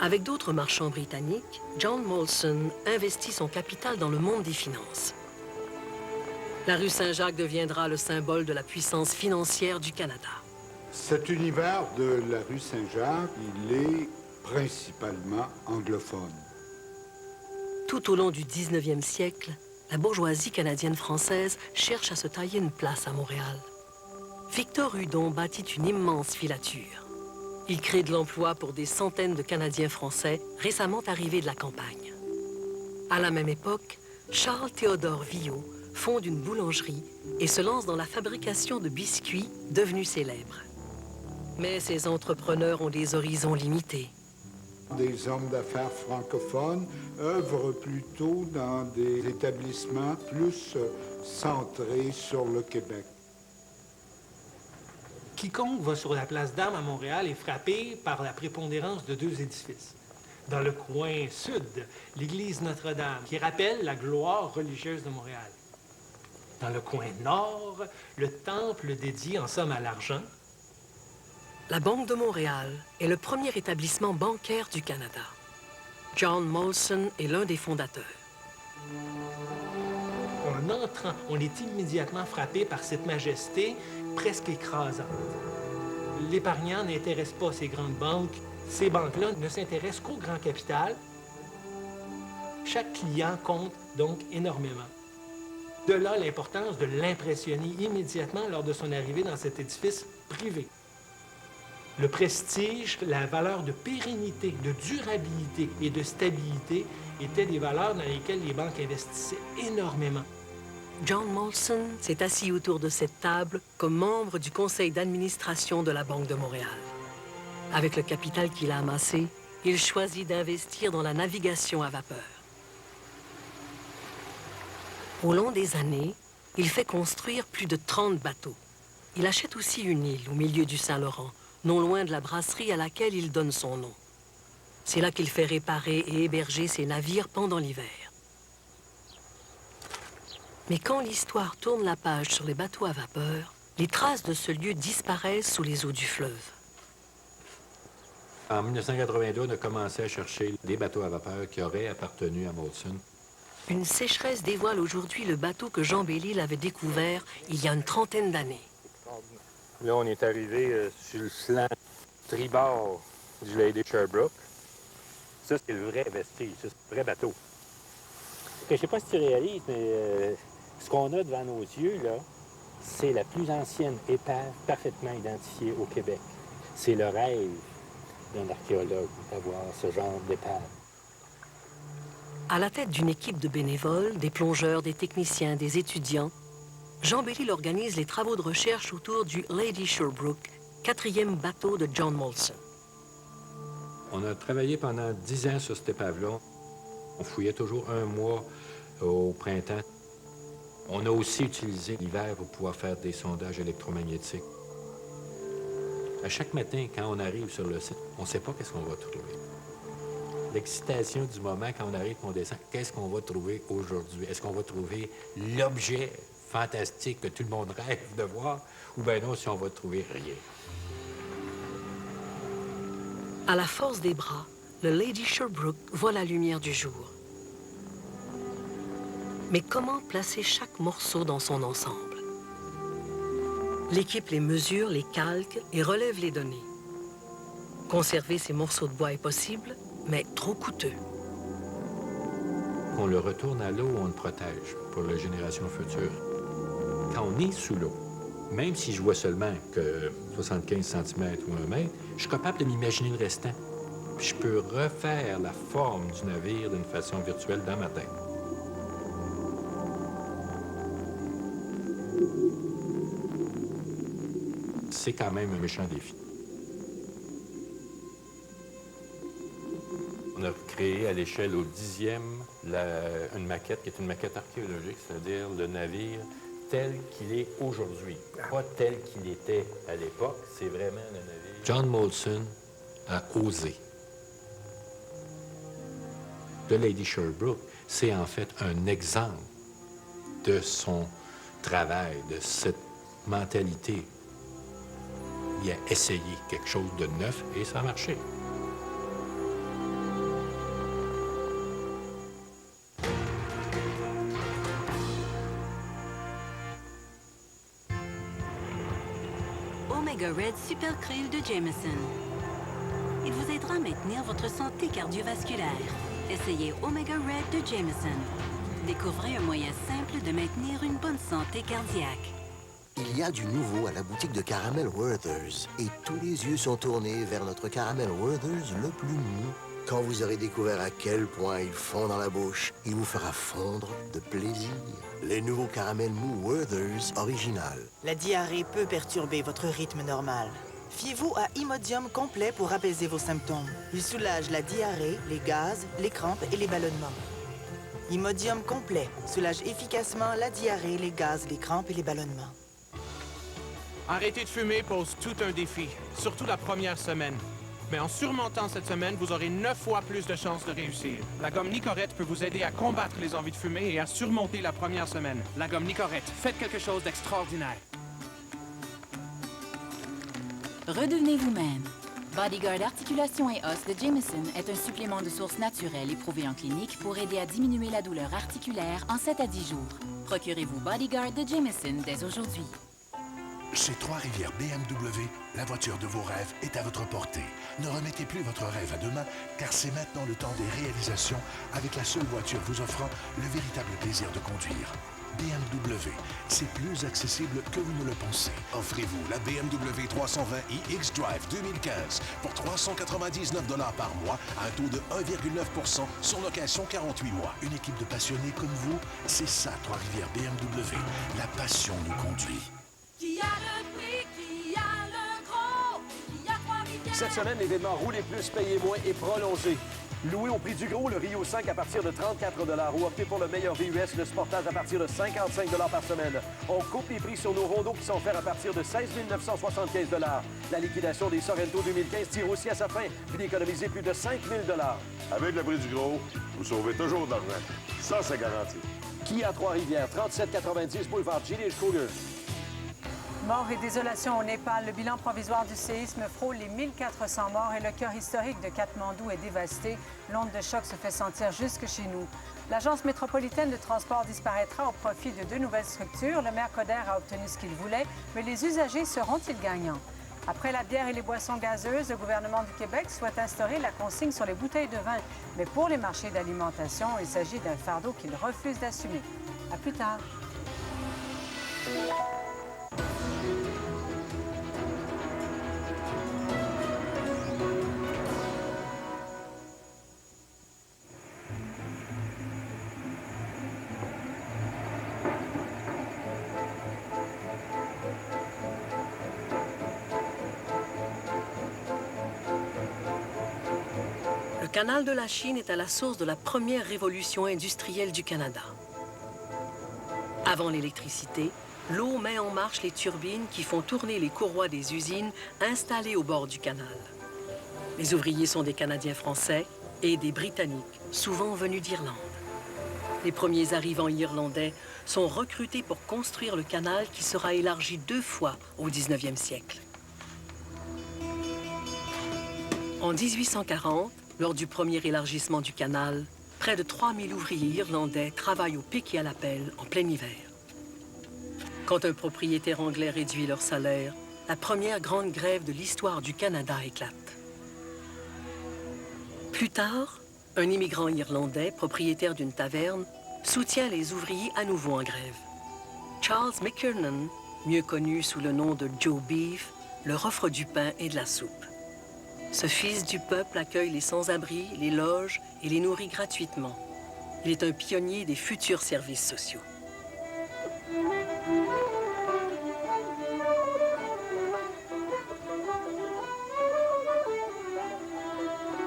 Avec d'autres marchands britanniques, John Molson investit son capital dans le monde des finances. La rue Saint-Jacques deviendra le symbole de la puissance financière du Canada. Cet univers de la rue Saint-Jacques, il est principalement anglophone. Tout au long du 19e siècle, la bourgeoisie canadienne-française cherche à se tailler une place à Montréal. Victor Hudon bâtit une immense filature. Il crée de l'emploi pour des centaines de Canadiens français récemment arrivés de la campagne. À la même époque, Charles Théodore Viault fonde une boulangerie et se lance dans la fabrication de biscuits devenus célèbres. Mais ces entrepreneurs ont des horizons limités. Des hommes d'affaires francophones œuvrent plutôt dans des établissements plus centrés sur le Québec. Quiconque va sur la place d'Armes à Montréal est frappé par la prépondérance de deux édifices. Dans le coin sud, l'église Notre-Dame, qui rappelle la gloire religieuse de Montréal. Dans le coin nord, le temple dédié en somme à l'argent. La Banque de Montréal est le premier établissement bancaire du Canada. John Molson est l'un des fondateurs. En entrant, on est immédiatement frappé par cette majesté presque écrasante. L'épargnant n'intéresse pas ces grandes banques. Ces banques-là ne s'intéressent qu'au grand capital. Chaque client compte donc énormément. De là l'importance de l'impressionner immédiatement lors de son arrivée dans cet édifice privé. Le prestige, la valeur de pérennité, de durabilité et de stabilité étaient des valeurs dans lesquelles les banques investissaient énormément. John Molson s'est assis autour de cette table comme membre du conseil d'administration de la Banque de Montréal. Avec le capital qu'il a amassé, il choisit d'investir dans la navigation à vapeur. Au long des années, il fait construire plus de 30 bateaux. Il achète aussi une île au milieu du Saint-Laurent, non loin de la brasserie à laquelle il donne son nom. C'est là qu'il fait réparer et héberger ses navires pendant l'hiver. Mais quand l'histoire tourne la page sur les bateaux à vapeur, les traces de ce lieu disparaissent sous les eaux du fleuve. En 1982, on a commencé à chercher des bateaux à vapeur qui auraient appartenu à Molson. Une sécheresse dévoile aujourd'hui le bateau que Jean Bellil avait découvert il y a une trentaine d'années. Là, on est arrivé sur le flanc tribord du Lady Sherbrooke. Ça, c'est le vrai vestige, ça, c'est le vrai bateau. Je ne sais pas si tu réalises, mais ce qu'on a devant nos yeux, là, c'est la plus ancienne épave parfaitement identifiée au Québec. C'est le rêve d'un archéologue d'avoir ce genre d'épave. À la tête d'une équipe de bénévoles, des plongeurs, des techniciens, des étudiants, Jean Bellil organise les travaux de recherche autour du Lady Sherbrooke, 4e bateau de John Molson. On a travaillé pendant 10 ans sur cette épave-là. On fouillait toujours un mois au printemps. On a aussi utilisé l'hiver pour pouvoir faire des sondages électromagnétiques. À chaque matin, quand on arrive sur le site, on ne sait pas qu'est-ce qu'on va trouver. L'excitation du moment quand on arrive et qu'on descend, qu'est-ce qu'on va trouver aujourd'hui? Est-ce qu'on va trouver l'objet fantastique que tout le monde rêve de voir? Ou bien non, si on va trouver rien? À la force des bras, le Lady Sherbrooke voit la lumière du jour. Mais comment placer chaque morceau dans son ensemble? L'équipe les mesure, les calque et relève les données. Conserver ces morceaux de bois est possible, mais trop coûteux. On le retourne à l'eau, on le protège pour les générations futures. Quand on est sous l'eau, même si je vois seulement que 75 cm ou 1 mètre, je suis capable de m'imaginer le restant. Puis je peux refaire la forme du navire d'une façon virtuelle dans ma tête. C'est quand même un méchant défi. On a créé à l'échelle au 10e une maquette qui est une maquette archéologique, c'est-à-dire le navire tel qu'il est aujourd'hui, pas tel qu'il était à l'époque. C'est vraiment le navire. John Molson a osé. Le Lady Sherbrooke, c'est en fait un exemple de son travail, de cette mentalité. Il a essayé quelque chose de neuf et ça a marché. Omega Red Super Krill de Jameson. Il vous aidera à maintenir votre santé cardiovasculaire. Essayez Omega Red de Jameson. Découvrez un moyen simple de maintenir une bonne santé cardiaque. Il y a du nouveau à la boutique de Caramel Werther's et tous les yeux sont tournés vers notre Caramel Werther's le plus mou. Quand vous aurez découvert à quel point il fond dans la bouche, il vous fera fondre de plaisir. Les nouveaux caramels mou Werther's original. La diarrhée peut perturber votre rythme normal. Fiez-vous à Imodium complet pour apaiser vos symptômes. Il soulage la diarrhée, les gaz, les crampes et les ballonnements. Imodium complet soulage efficacement la diarrhée, les gaz, les crampes et les ballonnements. Arrêter de fumer pose tout un défi, surtout la première semaine. Mais en surmontant cette semaine, vous aurez 9 fois plus de chances de réussir. La gomme Nicorette peut vous aider à combattre les envies de fumer et à surmonter la première semaine. La gomme Nicorette, faites quelque chose d'extraordinaire. Redevenez vous-même. Bodyguard Articulation et Os de Jameson est un supplément de source naturelle éprouvé en clinique pour aider à diminuer la douleur articulaire en 7 à 10 jours. Procurez-vous Bodyguard de Jameson dès aujourd'hui. Chez Trois-Rivières BMW, la voiture de vos rêves est à votre portée. Ne remettez plus votre rêve à demain, car c'est maintenant le temps des réalisations avec la seule voiture vous offrant le véritable plaisir de conduire. BMW, c'est plus accessible que vous ne le pensez. Offrez-vous la BMW 320i X-Drive 2015 pour 399 $ par mois à un taux de 1,9% sur location 48 mois. Une équipe de passionnés comme vous, c'est ça Trois-Rivières BMW. La passion nous conduit. Qui a le prix, qui a le gros, qui a Trois-Rivières. Cette semaine, l'événement Rouler plus, payer moins est prolongé. Loué au prix du gros, le Rio 5 à partir de 34 $ ou optez pour le meilleur VUS, le Sportage à partir de 55 $ par semaine. On coupe les prix sur nos rondeaux qui sont offerts à partir de 16 975 $. La liquidation des Sorento 2015 tire aussi à sa fin, puis d'économiser plus de 5 000 $. Avec le prix du gros, vous sauvez toujours de l'argent. Ça, c'est garanti. Qui a Trois-Rivières, 3790 boulevard G.D. Kruger. Mort et désolation au Népal. Le bilan provisoire du séisme frôle les 1400 morts et le cœur historique de Katmandou est dévasté. L'onde de choc se fait sentir jusque chez nous. L'Agence métropolitaine de transport disparaîtra au profit de 2 nouvelles structures. Le maire Coder a obtenu ce qu'il voulait, mais les usagers seront-ils gagnants? Après la bière et les boissons gazeuses, le gouvernement du Québec souhaite instaurer la consigne sur les bouteilles de vin. Mais pour les marchés d'alimentation, il s'agit d'un fardeau qu'il refuse d'assumer. À plus tard. Le canal de la Chine est à la source de la première révolution industrielle du Canada. Avant l'électricité, l'eau met en marche les turbines qui font tourner les courroies des usines installées au bord du canal. Les ouvriers sont des Canadiens français et des Britanniques, souvent venus d'Irlande. Les premiers arrivants irlandais sont recrutés pour construire le canal qui sera élargi 2 fois au 19e siècle. En 1840, lors du premier élargissement du canal, près de 3000 ouvriers irlandais travaillent au pic et à la pelle en plein hiver. Quand un propriétaire anglais réduit leur salaire, la première grande grève de l'histoire du Canada éclate. Plus tard, un immigrant irlandais, propriétaire d'une taverne, soutient les ouvriers à nouveau en grève. Charles McKiernan, mieux connu sous le nom de Joe Beef, leur offre du pain et de la soupe. Ce fils du peuple accueille les sans-abri, les loge et les nourrit gratuitement. Il est un pionnier des futurs services sociaux.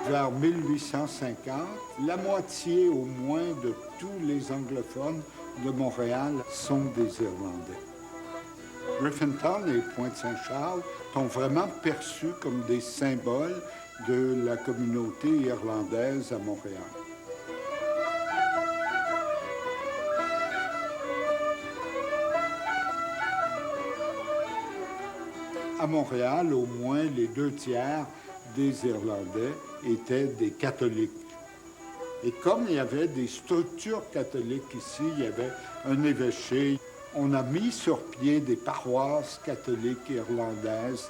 Vers 1850, la moitié au moins de tous les anglophones de Montréal sont des Irlandais. Griffintown et Pointe-Saint-Charles sont vraiment perçus comme des symboles de la communauté irlandaise à Montréal. À Montréal, au moins les 2 tiers des Irlandais étaient des catholiques. Et comme il y avait des structures catholiques ici, il y avait un évêché. On a mis sur pied des paroisses catholiques irlandaises.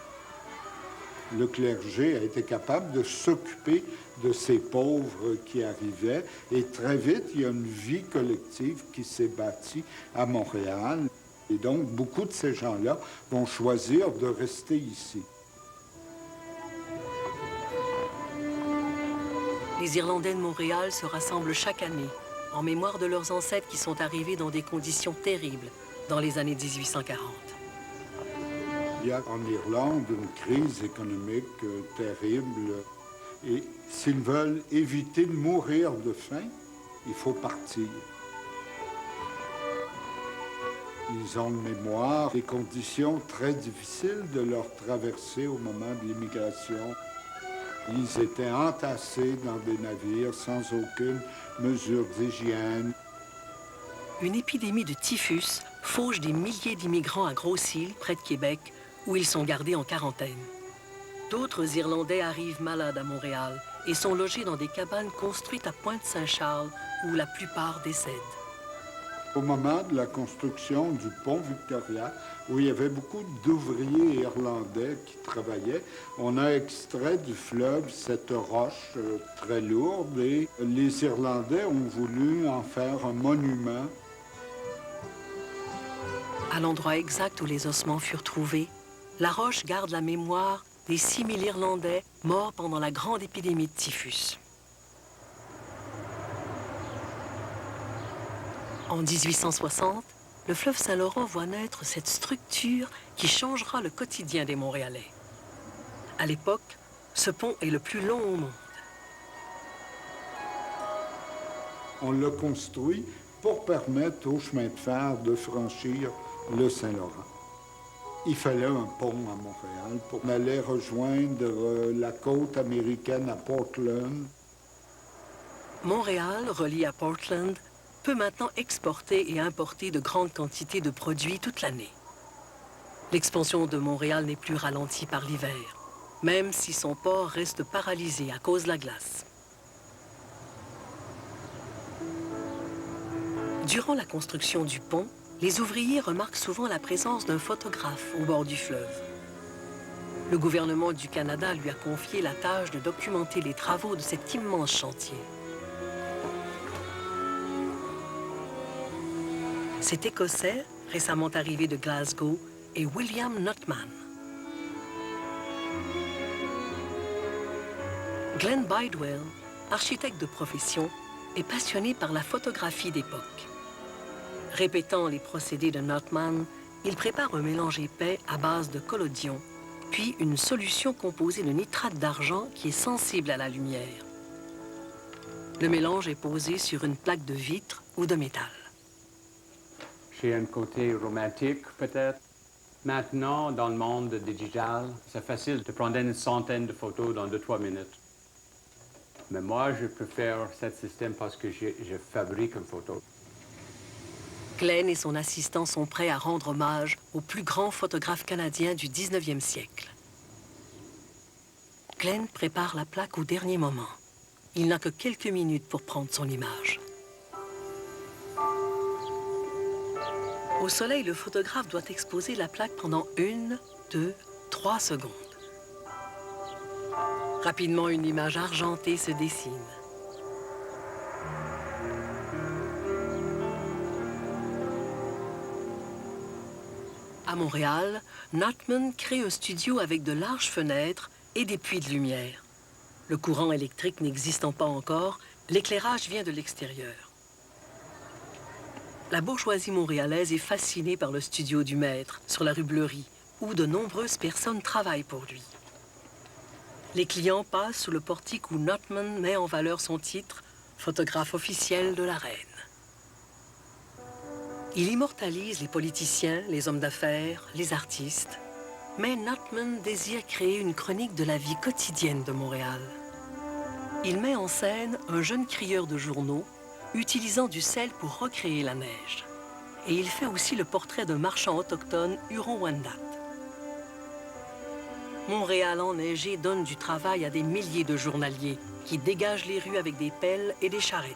Le clergé a été capable de s'occuper de ces pauvres qui arrivaient. Et très vite, il y a une vie collective qui s'est bâtie à Montréal. Et donc, beaucoup de ces gens-là vont choisir de rester ici. Les Irlandais de Montréal se rassemblent chaque année en mémoire de leurs ancêtres qui sont arrivés dans des conditions terribles dans les années 1840. Il y a en Irlande une crise économique terrible. Et s'ils veulent éviter de mourir de faim, il faut partir. Ils ont en mémoire des conditions très difficiles de leur traversée au moment de l'immigration. Ils étaient entassés dans des navires sans aucune mesure d'hygiène. Une épidémie de typhus fauche des milliers d'immigrants à Grosse-Île, près de Québec, où ils sont gardés en quarantaine. D'autres Irlandais arrivent malades à Montréal et sont logés dans des cabanes construites à Pointe-Saint-Charles, où la plupart décèdent. Au moment de la construction du pont Victoria, où il y avait beaucoup d'ouvriers irlandais qui travaillaient, on a extrait du fleuve cette roche très lourde et les Irlandais ont voulu en faire un monument. À l'endroit exact où les ossements furent trouvés, la roche garde la mémoire des 6 000 Irlandais morts pendant la grande épidémie de typhus. En 1860, le fleuve Saint-Laurent voit naître cette structure qui changera le quotidien des Montréalais. À l'époque, ce pont est le plus long au monde. On l'a construit pour permettre au chemin de fer de franchir le Saint-Laurent. Il fallait un pont à Montréal pour aller rejoindre la côte américaine à Portland. Montréal, relié à Portland, peut maintenant exporter et importer de grandes quantités de produits toute l'année. L'expansion de Montréal n'est plus ralentie par l'hiver, même si son port reste paralysé à cause de la glace. Durant la construction du pont, les ouvriers remarquent souvent la présence d'un photographe au bord du fleuve. Le gouvernement du Canada lui a confié la tâche de documenter les travaux de cet immense chantier. Cet Écossais, récemment arrivé de Glasgow, est William Nutman. Glenn Bidwell, architecte de profession, est passionné par la photographie d'époque. Répétant les procédés de Nutman, il prépare un mélange épais à base de collodion, puis une solution composée de nitrate d'argent qui est sensible à la lumière. Le mélange est posé sur une plaque de vitre ou de métal. J'ai un côté romantique, peut-être. Maintenant, dans le monde digital, c'est facile de prendre une centaine de photos dans 2-3 minutes. Mais moi, je préfère ce système parce que je fabrique une photo. Glenn et son assistant sont prêts à rendre hommage au plus grand photographe canadien du 19e siècle. Glenn prépare la plaque au dernier moment. Il n'a que quelques minutes pour prendre son image. Au soleil, le photographe doit exposer la plaque pendant 1, 2, 3 secondes. Rapidement, une image argentée se dessine. À Montréal, Nutman crée un studio avec de larges fenêtres et des puits de lumière. Le courant électrique n'existant pas encore, l'éclairage vient de l'extérieur. La bourgeoisie montréalaise est fascinée par le studio du maître, sur la rue Bleury, où de nombreuses personnes travaillent pour lui. Les clients passent sous le portique où Nutman met en valeur son titre, photographe officiel de la reine. Il immortalise les politiciens, les hommes d'affaires, les artistes. Mais Nutman désire créer une chronique de la vie quotidienne de Montréal. Il met en scène un jeune crieur de journaux utilisant du sel pour recréer la neige. Et il fait aussi le portrait d'un marchand autochtone Huron-Wendat. Montréal enneigé donne du travail à des milliers de journaliers qui dégagent les rues avec des pelles et des charrettes.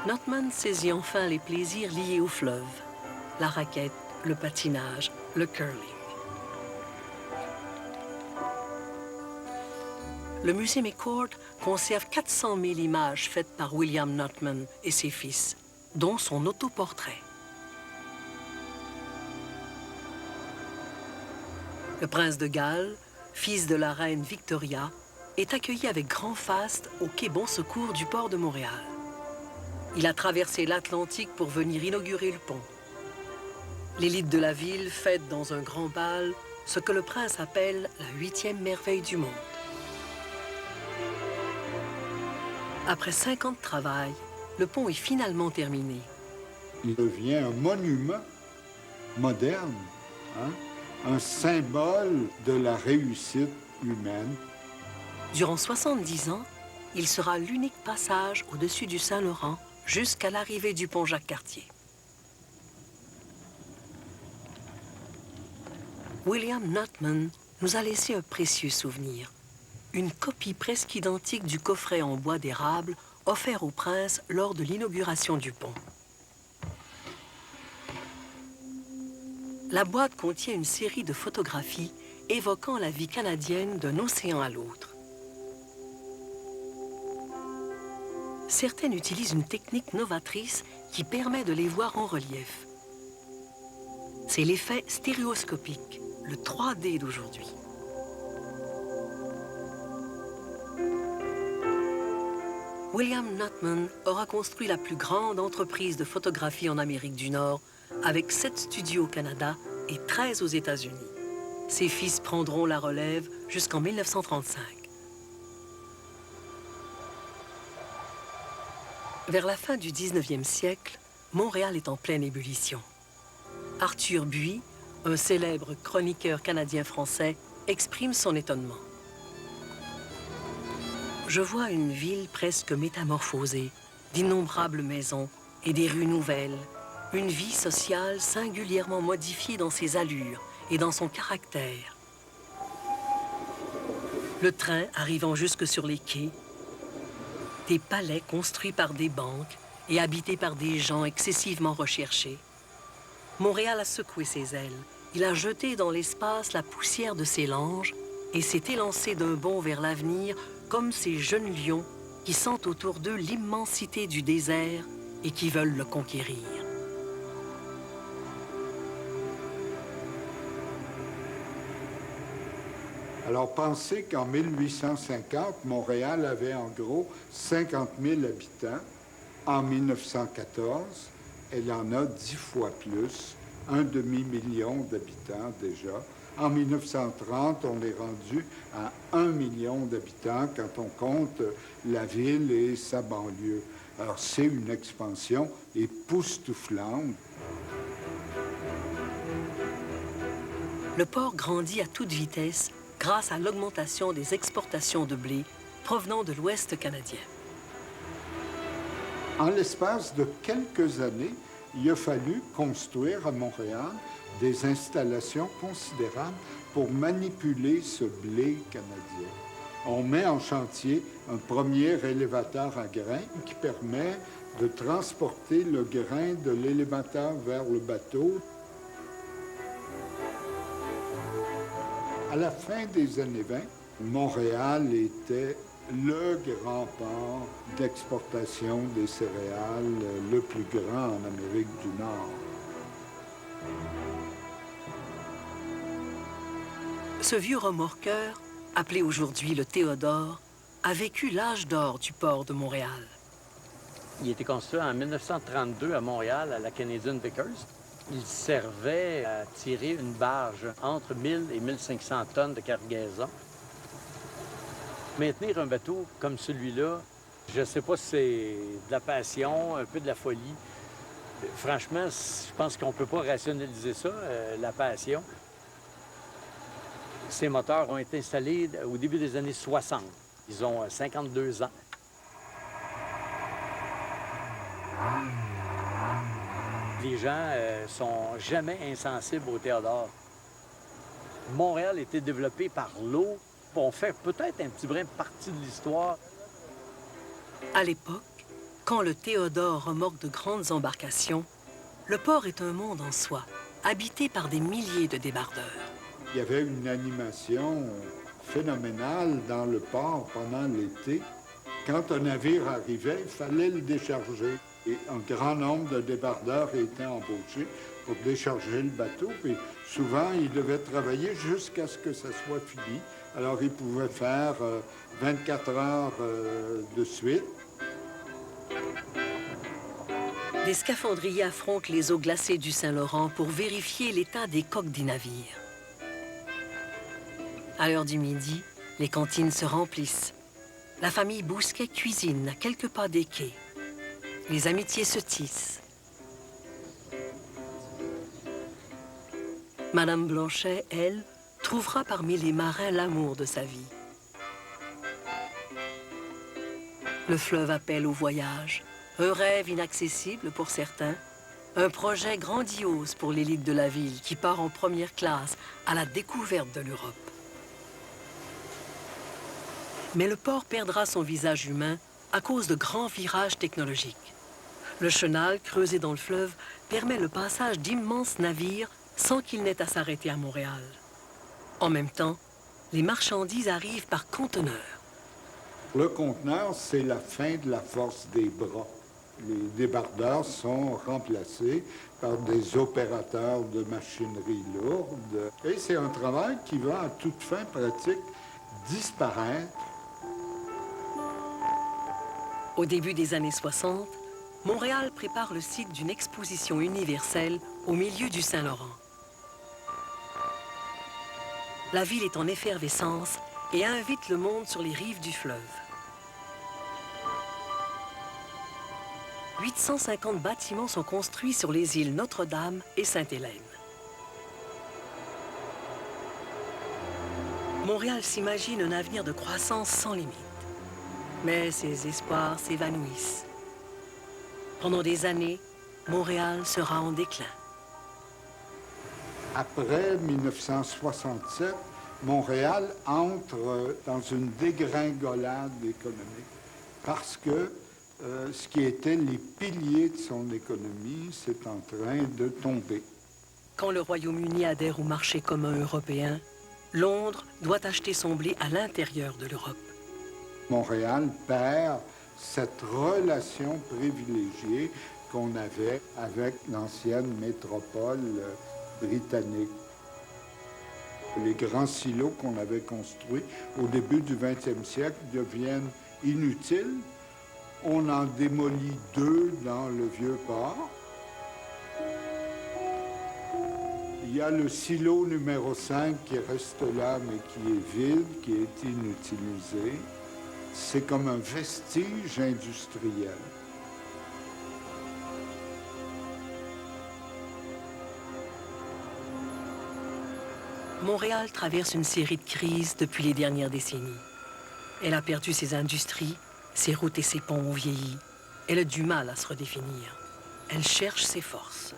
Nutman saisit enfin les plaisirs liés au fleuve, la raquette, le patinage, le curling. Le musée McCord conserve 400 000 images faites par William Nutman et ses fils, dont son autoportrait. Le prince de Galles, fils de la reine Victoria, est accueilli avec grand faste au quai Bon Secours du port de Montréal. Il a traversé l'Atlantique pour venir inaugurer le pont. L'élite de la ville fête dans un grand bal ce que le prince appelle la 8e merveille du monde. Après 5 ans de travail, le pont est finalement terminé. Il devient un monument moderne, un symbole de la réussite humaine. Durant 70 ans, il sera l'unique passage au-dessus du Saint-Laurent jusqu'à l'arrivée du pont Jacques-Cartier. William Nutman nous a laissé un précieux souvenir. une copie presque identique du coffret en bois d'érable offert au prince lors de l'inauguration du pont. La boîte contient une série de photographies évoquant la vie canadienne d'un océan à l'autre. Certaines utilisent une technique novatrice qui permet de les voir en relief. C'est l'effet stéréoscopique, le 3D d'aujourd'hui. William Nutman aura construit la plus grande entreprise de photographie en Amérique du Nord, avec 7 studios au Canada et 13 aux États-Unis. Ses fils prendront la relève jusqu'en 1935. Vers la fin du 19e siècle, Montréal est en pleine ébullition. Arthur Buy, un célèbre chroniqueur canadien-français, exprime son étonnement. Je vois une ville presque métamorphosée, d'innombrables maisons et des rues nouvelles, une vie sociale singulièrement modifiée dans ses allures et dans son caractère. Le train arrivant jusque sur les quais, des palais construits par des banques et habités par des gens excessivement recherchés. Montréal a secoué ses ailes. Il a jeté dans l'espace la poussière de ses langes et s'est élancé d'un bond vers l'avenir comme ces jeunes lions qui sentent autour d'eux l'immensité du désert et qui veulent le conquérir. Alors, pensez qu'en 1850, Montréal avait en gros 50 000 habitants. En 1914, elle en a 10 fois plus, un demi-million d'habitants déjà. En 1930, on est rendu à 1 million d'habitants quand on compte la ville et sa banlieue. Alors, c'est une expansion époustouflante. Le port grandit à toute vitesse grâce à l'augmentation des exportations de blé provenant de l'Ouest canadien. En l'espace de quelques années, il a fallu construire à Montréal des installations considérables pour manipuler ce blé canadien. On met en chantier un premier élévateur à grains qui permet de transporter le grain de l'élévateur vers le bateau. À la fin des années 20, Montréal était le grand port d'exportation des céréales, le plus grand en Amérique du Nord. Ce vieux remorqueur, appelé aujourd'hui le Théodore, a vécu l'âge d'or du port de Montréal. Il a été construit en 1932 à Montréal, à la Canadian Vickers. Il servait à tirer une barge entre 1000 et 1500 tonnes de cargaison. Maintenir un bateau comme celui-là, je ne sais pas si c'est de la passion, un peu de la folie. Franchement, je pense qu'on ne peut pas rationaliser ça, la passion. Ces moteurs ont été installés au début des années 60. Ils ont 52 ans. Les gens sont jamais insensibles au Théodore. Montréal a été développé par l'eau. On fait peut-être un petit brin partie de l'histoire. À l'époque, quand le Théodore remorque de grandes embarcations, le port est un monde en soi, habité par des milliers de débardeurs. Il y avait une animation phénoménale dans le port pendant l'été. Quand un navire arrivait, il fallait le décharger. Et un grand nombre de débardeurs étaient embauchés pour décharger le bateau. Puis souvent, ils devaient travailler jusqu'à ce que ça soit fini. Alors, ils pouvaient faire 24 heures de suite. Des scaphandriers affrontent les eaux glacées du Saint-Laurent pour vérifier l'état des coques des navires. À l'heure du midi, les cantines se remplissent. La famille Bousquet cuisine à quelques pas des quais. Les amitiés se tissent. Madame Blanchet, elle, trouvera parmi les marins l'amour de sa vie. Le fleuve appelle au voyage, un rêve inaccessible pour certains, un projet grandiose pour l'élite de la ville qui part en première classe à la découverte de l'Europe. Mais le port perdra son visage humain à cause de grands virages technologiques. Le chenal, creusé dans le fleuve, permet le passage d'immenses navires sans qu'ils n'aient à s'arrêter à Montréal. En même temps, les marchandises arrivent par conteneurs. Le conteneur, c'est la fin de la force des bras. Les débardeurs sont remplacés par des opérateurs de machinerie lourde. Et c'est un travail qui va, à toute fin pratique, disparaître. Au début des années 60, Montréal prépare le site d'une exposition universelle au milieu du Saint-Laurent. La ville est en effervescence et invite le monde sur les rives du fleuve. 850 bâtiments sont construits sur les îles Notre-Dame et Sainte-Hélène. Montréal s'imagine un avenir de croissance sans limite. Mais ses espoirs s'évanouissent. Pendant des années, Montréal sera en déclin. Après 1967, Montréal entre dans une dégringolade économique parce que ce qui était les piliers de son économie, c'est en train de tomber. Quand le Royaume-Uni adhère au marché commun européen, Londres doit acheter son blé à l'intérieur de l'Europe. Montréal perd cette relation privilégiée qu'on avait avec l'ancienne métropole britannique. Les grands silos qu'on avait construits au début du 20e siècle deviennent inutiles. On en démolit 2 dans le Vieux-Port. Il y a le silo numéro 5 qui reste là, mais qui est vide, qui est inutilisé. C'est comme un vestige industriel. Montréal traverse une série de crises depuis les dernières décennies. Elle a perdu ses industries, ses routes et ses ponts ont vieilli. Elle a du mal à se redéfinir. Elle cherche ses forces.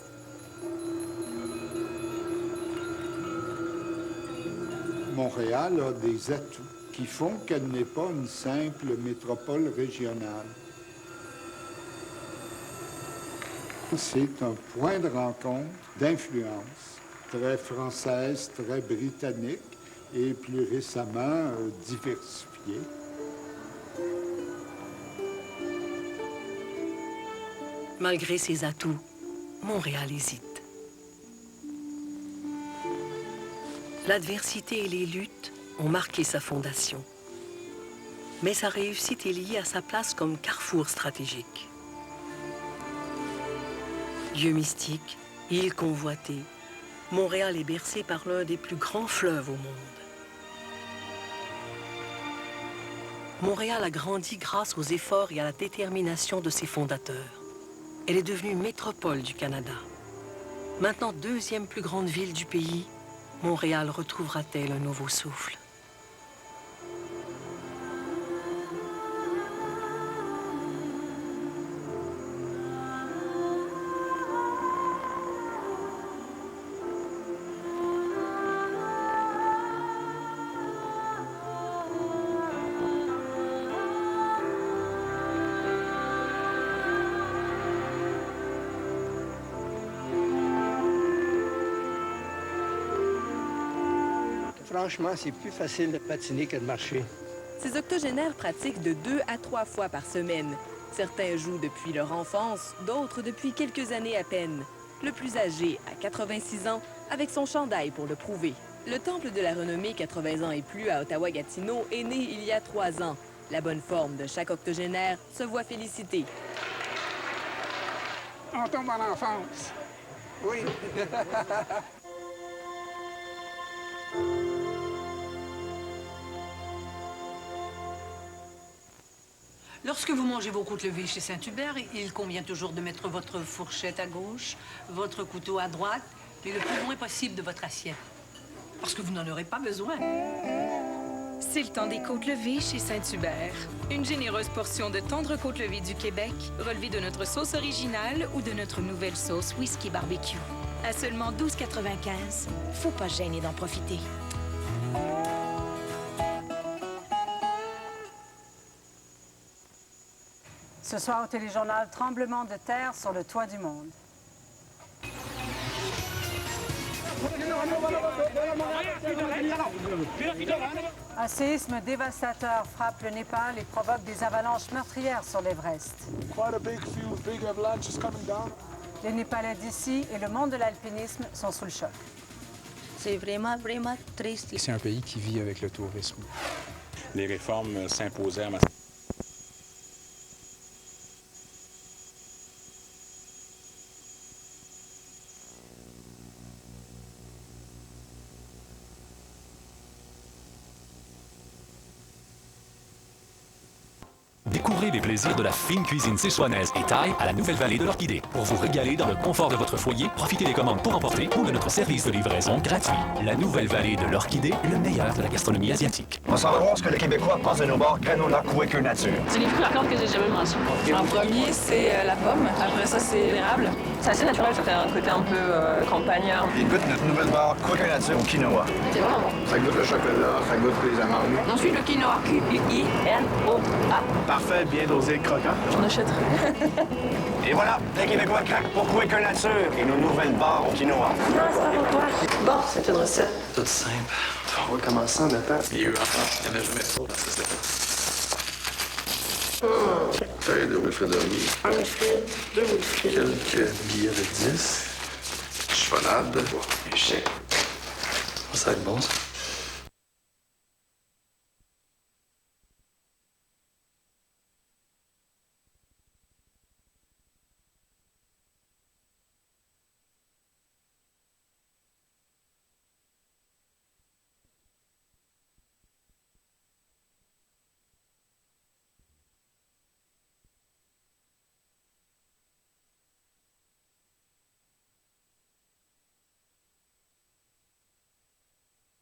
Montréal a des atouts qui font qu'elle n'est pas une simple métropole régionale. C'est un point de rencontre d'influence très française, très britannique et plus récemment diversifiée. Malgré ses atouts, Montréal hésite. L'adversité et les luttes ont marqué sa fondation. Mais sa réussite est liée à sa place comme carrefour stratégique. Lieu mystique, île convoitée, Montréal est bercé par l'un des plus grands fleuves au monde. Montréal a grandi grâce aux efforts et à la détermination de ses fondateurs. Elle est devenue métropole du Canada. Maintenant deuxième plus grande ville du pays, Montréal retrouvera-t-elle un nouveau souffle? Franchement, c'est plus facile de patiner que de marcher. Ces octogénaires pratiquent de 2 à 3 fois par semaine. Certains jouent depuis leur enfance, d'autres depuis quelques années à peine. Le plus âgé a 86 ans, avec son chandail pour le prouver. Le temple de la renommée 80 ans et plus à Ottawa-Gatineau est né il y a 3 ans. La bonne forme de chaque octogénaire se voit félicitée. On tombe en enfance. Oui. Lorsque vous mangez vos côtes levées chez Saint-Hubert, il convient toujours de mettre votre fourchette à gauche, votre couteau à droite et le plus loin possible de votre assiette. Parce que vous n'en aurez pas besoin. C'est le temps des côtes levées chez Saint-Hubert. Une généreuse portion de tendres côtes levées du Québec, relevée de notre sauce originale ou de notre nouvelle sauce whisky barbecue. À seulement 12,95. Faut pas se gêner d'en profiter. Ce soir au téléjournal, tremblement de terre sur le toit du monde. Un séisme dévastateur frappe le Népal et provoque des avalanches meurtrières sur l'Everest. Les Népalais d'ici et le monde de l'alpinisme sont sous le choc. C'est vraiment triste. C'est un pays qui vit avec le tourisme. Les réformes s'imposaient à ma... Découvrez les plaisirs de la fine cuisine sichuanaise et thaï à la Nouvelle-Vallée de l'Orchidée. Pour vous régaler dans le confort de votre foyer, profitez des commandes pour emporter ou de notre service de livraison gratuit. La Nouvelle-Vallée de l'Orchidée, le meilleur de la gastronomie asiatique. On s'en va voir ce que le Québécois pense de nos bars granola Quaker Nature. C'est les fruits à cordes que j'ai jamais mangé. En premier, c'est la pomme. Après ça, c'est l'érable. C'est assez naturel, ça fait un côté un peu campagnard. Il goûte notre nouvelle barre Quaker Nature au quinoa. C'est vraiment bon. Ça goûte le chocolat, ça goûte les amandes. Ensuite, le quinoa. Q-I-N-O-A. Parfait, bien dosé, croquant. J'en achèterai. Et voilà, les Québécois craquent pour Quaker Nature et nos nouvelles barres au quinoa. Non, c'est pas pour toi. Bon, c'est une recette. Toute simple. On va commencer en mettant. Il y a eu enfant, il n'y en a jamais trop dans ce step. Feuille de Wilfrid Laurier. Un Wilfrid, deux Wilfrid. Quelques billets de 10. Chevalade. Échec. Ça va être bon, ça.